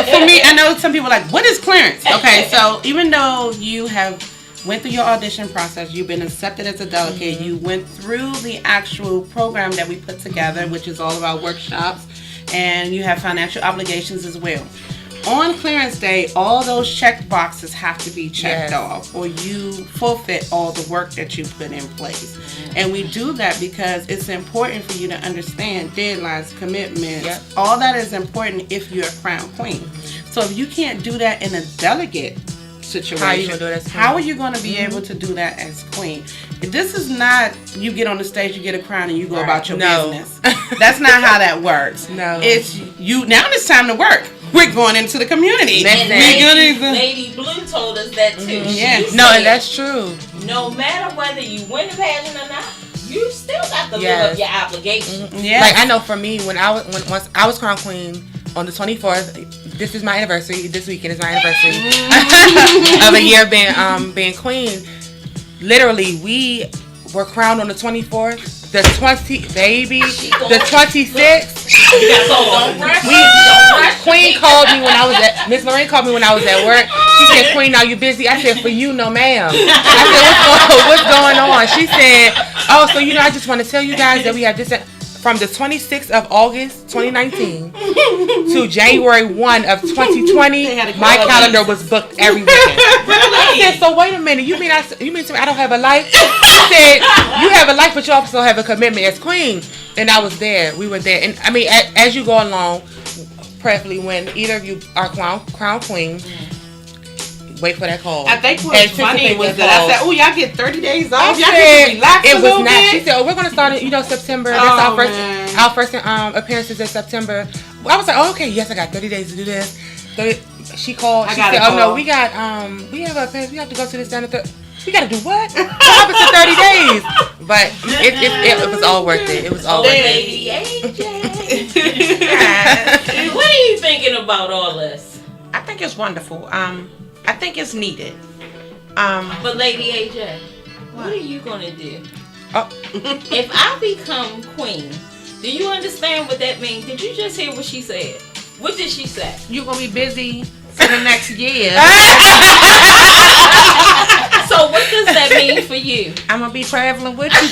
For me, I know some people are like, what is clearance? Okay, so even though you have went through your audition process, you've been accepted as a delegate, you went through the actual program that we put together, which is all about workshops, and you have financial obligations as well. On clearance day, all those check boxes have to be checked off, or you forfeit all the work that you put in place. And we do that because it's important for you to understand deadlines, commitments. All that is important if you're a crown queen. So if you can't do that in a delegate situation, how are you going to be able to do that as queen? This is not you get on the stage, you get a crown, and you go about your business. That's not how that works. No. It's you. Now it's time to work. we're going into the community. And Lady Blue told us that too. Yeah. No, and that's true. No matter whether you win the pageant or not, you still got to live up your obligation. Yeah. Like I know for me, once I was crown queen on the 24th. This is my anniversary. This weekend is my anniversary of a year being queen. Literally, we were crowned on the 24th. The 26th. Queen called me when I was at Miss Lorraine called me when I was at work. She said, "Queen, are you busy?" I said, "For you, no, ma'am." I said, "What's going on?" She said, "Oh, so I just want to tell you guys that we have this." From the 26th of August 2019 to January 1 of 2020, my calendar was booked every weekend. I said, "So wait a minute, you mean to me I don't have a life?" She said, "You have a life, but you also have a commitment as queen." And I was there. We were there. And I mean, as you go along, preferably when either of you are crown queen, wait for that call. I think what's funny was that I said, "Oh, y'all get 30 days off. Y'all get to relax a little was not. bit." She said, "Oh, we're gonna start in September. That's our first appearances in September." I was like, "Oh, okay. Yes, I got 30 days to do this." She called. She said, "Oh no, we have a appearance. We have to go to this down at we got to do what? What happens in 30 days?" But it was all worth it. It was all worth it. Lady AJ, what are you thinking about all this? I think it's wonderful. I think it's needed. But Lady AJ, what are you gonna do? If I become queen, do you understand what that means? Did you just hear what she said? What did she say? You're gonna be busy for the next year. So what does that mean for you? I'm gonna be traveling with you.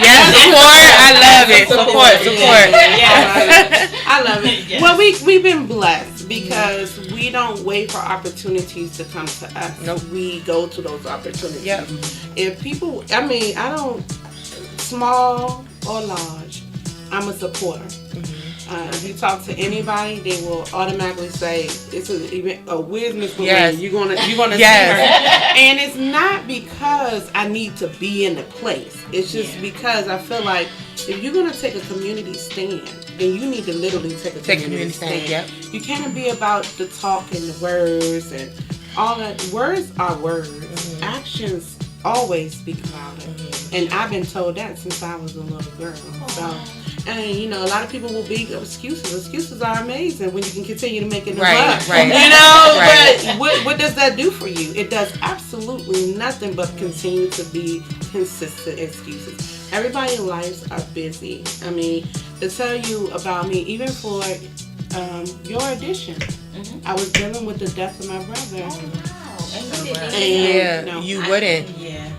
Yes, support. I love it. Support. I love it. Yes. Well, we've been blessed because we don't wait for opportunities to come to us. Nope. We go to those opportunities. Yep. If people, I don't, small or large, I'm a supporter. If you talk to anybody, they will automatically say, "It's where's Miss Lorraine? Yes. You're gonna see her." And it's not because I need to be in the place. It's just because I feel like if you're gonna take a community stand, then you need to literally take a community stand. Yep. You can't be about the talk and the words and all that. Words are words. Actions always speak louder. And I've been told that since I was a little girl. So. And a lot of people will be excuses. Excuses are amazing when you can continue to make it right. But what does that do for you? It does absolutely nothing but continue to be consistent excuses. Everybody's lives are busy. I mean, to tell you about me, even for your audition, I was dealing with the death of my brother. Oh, wow. And you wouldn't.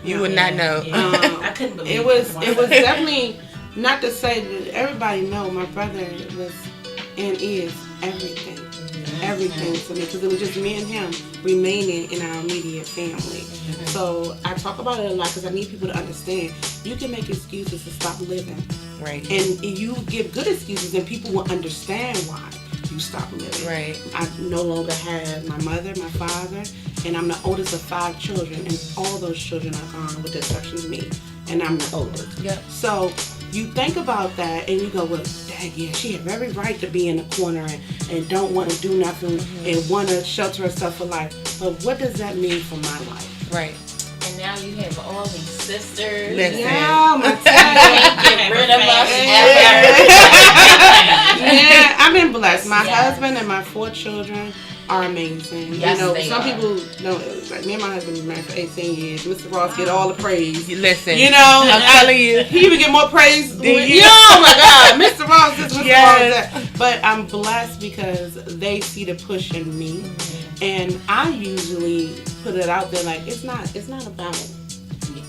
You would not know. I couldn't believe it was definitely. Not to say that everybody know my brother was and is everything to me, because it was just me and him remaining in our immediate family. So I talk about it a lot because I need people to understand you can make excuses to stop living, right? And you give good excuses, and people will understand why you stop living. Right. I no longer have my mother, my father, and I'm the oldest of 5 children, and all those children are gone with the exception of me, and I'm the oldest. Yep. So you think about that and you go, well, dang, yeah, she had every right to be in the corner and don't want to do nothing and want to shelter herself for life. But what does that mean for my life? Right. And now you have all these sisters. Listen. Yeah, my can't get rid of us ever. Yeah, I've been blessed. My husband and my 4 children are amazing. Yes, some people know, like me and my husband been married for 18 years. Mr. Ross get all the praise. Listen, I'm telling you, he even get more praise than you. Oh my God, Mr. Ross this, Mr. Ross that. But I'm blessed because they see the push in me, and I usually put it out there like it's not about.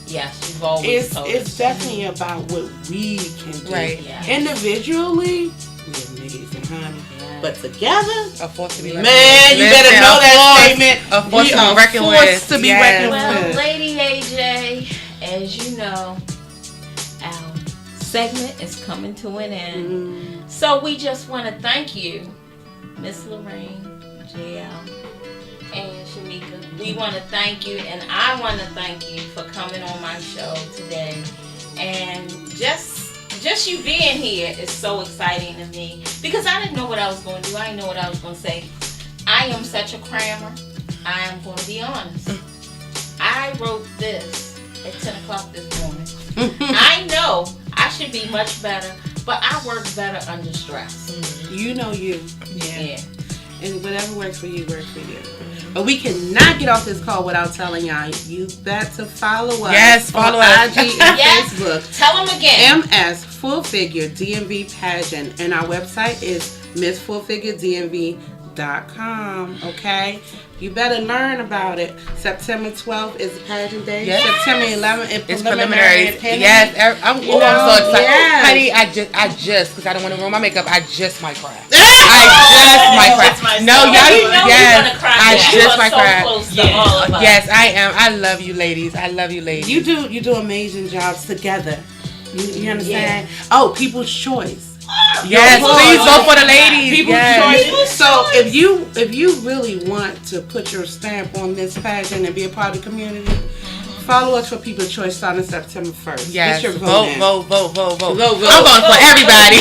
Yes, you've always told It's definitely about what we can do. Right. Yeah. Individually, we're amazing, honey. But together, a force to be reckoned man, with. you better know that statement. A force to be reckoned with. To be reckoned well, with. Lady AJ, as you know, our segment is coming to an end. So we just want to thank you, Miss Lorraine, JL, and Shamika. We want to thank you, and I want to thank you for coming on my show today and just just you being here is so exciting to me because I didn't know what I was going to do. I didn't know what I was going to say. I am such a crammer. I am going to be honest. I wrote this at 10 o'clock this morning. I know I should be much better, but I work better under stress. You know you. Yeah. And whatever works for you, works for you. But we cannot get off this call without telling y'all, you got to follow us. Yes, follow on us. IG and Facebook. Tell them again. MS Full Figure DMV Pageant. And our website is MissFullFigureDMV.com. Okay? You better learn about it. September 12th is the pageant day. Yes. September 11th it's preliminaries. Yes, I'm so excited. Yes. Honey, I just, because I don't want to ruin my makeup, I just might cry. I might cry. No, y'all, yes, I just might cry. Yes, I am. I love you, ladies. I love you, ladies. You do amazing jobs together. You understand? Yeah. Oh, People's Choice. Yes, please vote for the ladies. People's Choice. So if you really want to put your stamp on this pageant and be a part of the community, follow us for People's Choice starting September 1st. Yes, Get your vote. in. Vote. I'm voting for everybody.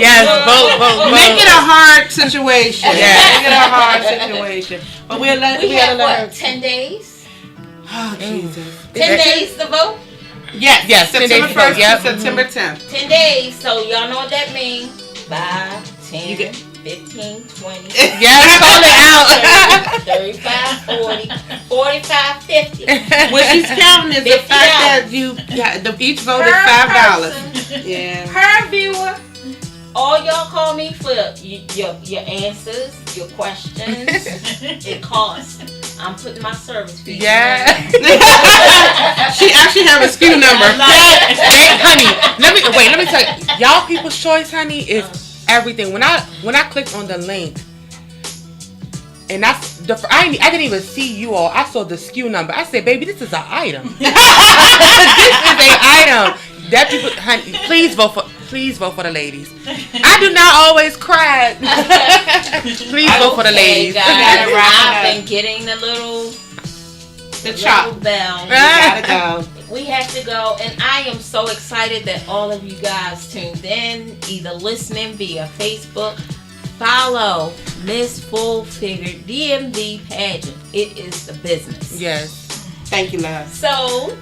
Yes, vote. Make it a hard situation. Make it a hard situation. But we have what, 10 days? Oh, Jesus. 10 days to vote? Yes. September 1st to September 10th. 10 days. So y'all know what that means. 5, 10, 15, 20. Yes, call it out. 35, 40, 45, 50. What she's counting is the fact that each vote is $5. Yeah. Per viewer. All y'all call me for your answers, your questions. It costs. I'm putting my service fee. Yeah. She actually have a SKU number. Honey, let me tell you. Y'all People's Choice, honey, is everything. When I clicked on the link, and I didn't even see you all. I saw the SKU number. I said, baby, this is an item. This is an item. That people, honey, please vote for the ladies. I do not always cry. Please vote for the ladies. Guys, I've been getting the little chop bell. We gotta go. We have to go, and I am so excited that all of you guys tuned in, either listening via Facebook. Follow Miss Full Figure DMV Pageant. It is the business. Yes. Thank you, love. So,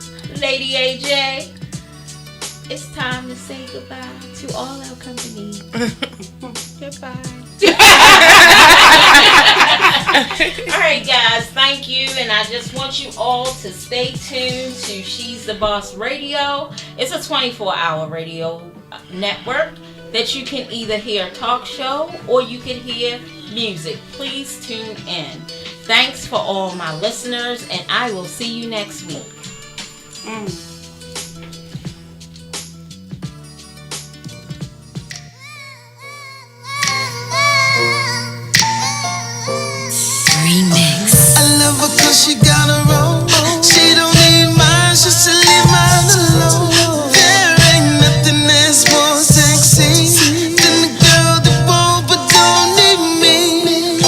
Lady AJ, it's time to say goodbye to all our company. Goodbye. All right, guys, thank you. And I just want you all to stay tuned to She's the Boss Radio. It's a 24-hour radio network that you can either hear a talk show or you can hear music. Please tune in. Thanks for all my listeners, and I will see you next week. Remix. I love her cause she got her own. She don't need mine, she should leave mine alone. There ain't nothing that's more sexy than the girl that won't but don't need me.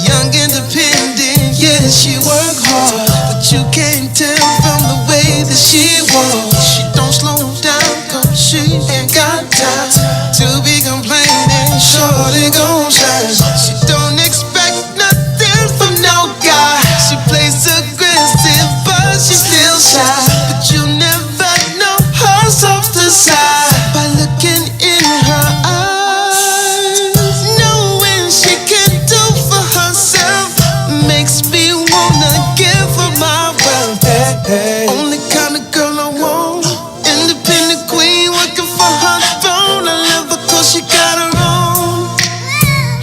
Young, independent, yeah, she work hard, but you can't tell from the way that she walks. She don't slow down cause she ain't got time to be complaining. Shorty gon' shine. She don't expect nothing from no guy. She plays aggressive, but she's still shy. But you never know her softer side by looking in her eyes. Knowing she can do for herself makes me wanna give her my wealth. Only kind of girl I want. Independent queen working for her throne. I love her cause she got her own.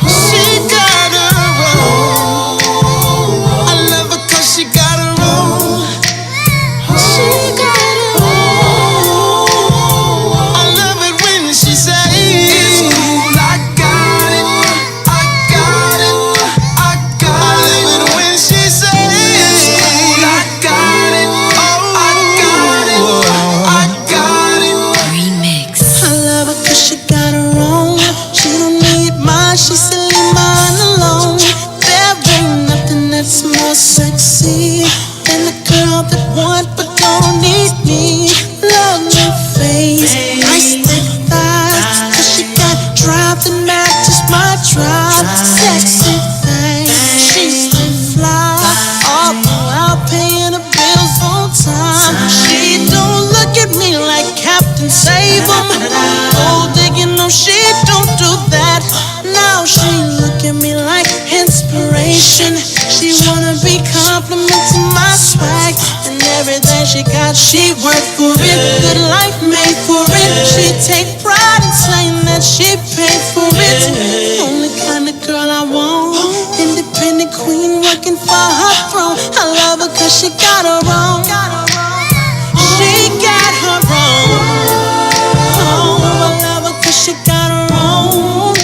She got her own. I love her cause she got her own. She got her own. I love it when she says it's cool, I got it, I got it, I got it. I love it when she says it's cool, I got it, oh, I got it, I got it. Remix. I love her cause she got her own. She don't need mine, she said leave mine alone. There ain't nothing that's more sexy than the girl that want but don't need me. Love me, faith. Sexy thing, she's the fly. All throughout paying the bills on time. She don't look at me like Captain Save 'em. Gold digging, no, she don't do that. Now she look at me like inspiration. She wanna be complimenting my swag and everything she got. She worked for it, good life made for it. She take pride in saying that she paid for it. Only kind of girl I want, independent queen working for her throne. I love her 'cause she got her own. She got her own. I love her 'cause she got her own.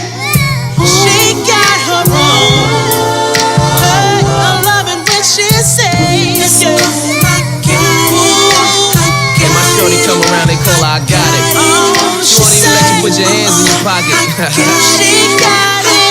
She got her own. Hey, I love it when she says, yeah. When my shorty come around, they call her I got it. She won't even let you put your hands in your pocket.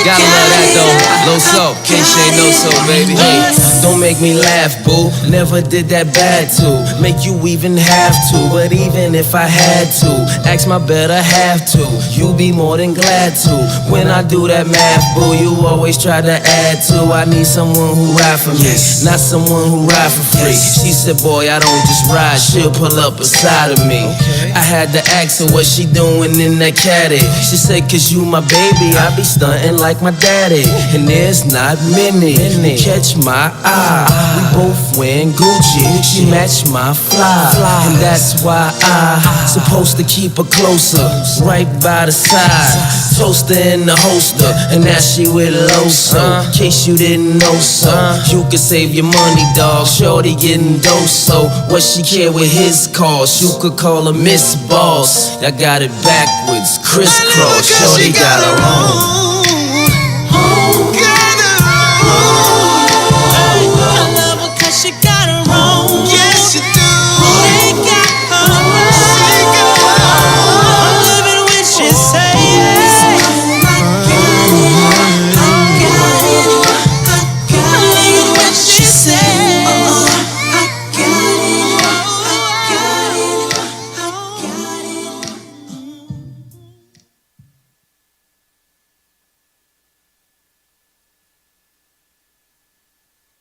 Gotta love that though. Low so, can't say no so, baby. Hey, don't make me laugh, boo. Never did that bad to make you even have to. But even if I had to, ask my better half to. You be more than glad to. When I do that math, boo, you always try to add to. I need someone who ride for me, not someone who ride for free. She said, boy, I don't just ride, she'll pull up beside of me. I had to ask her what she doing in that caddy. She said, 'cause you my baby, I be stunting like my daddy. And there's not many catch my eye. We both wearing Gucci, she matched my fly. And that's why I supposed to keep her closer, right by the side. Toaster in the holster, and now she with Loso. In case you didn't know so, you could save your money, dog. Shorty getting dose, so what she care with his cost? You could call her Miss Boss. I got it backwards, crisscross. Shorty got her own.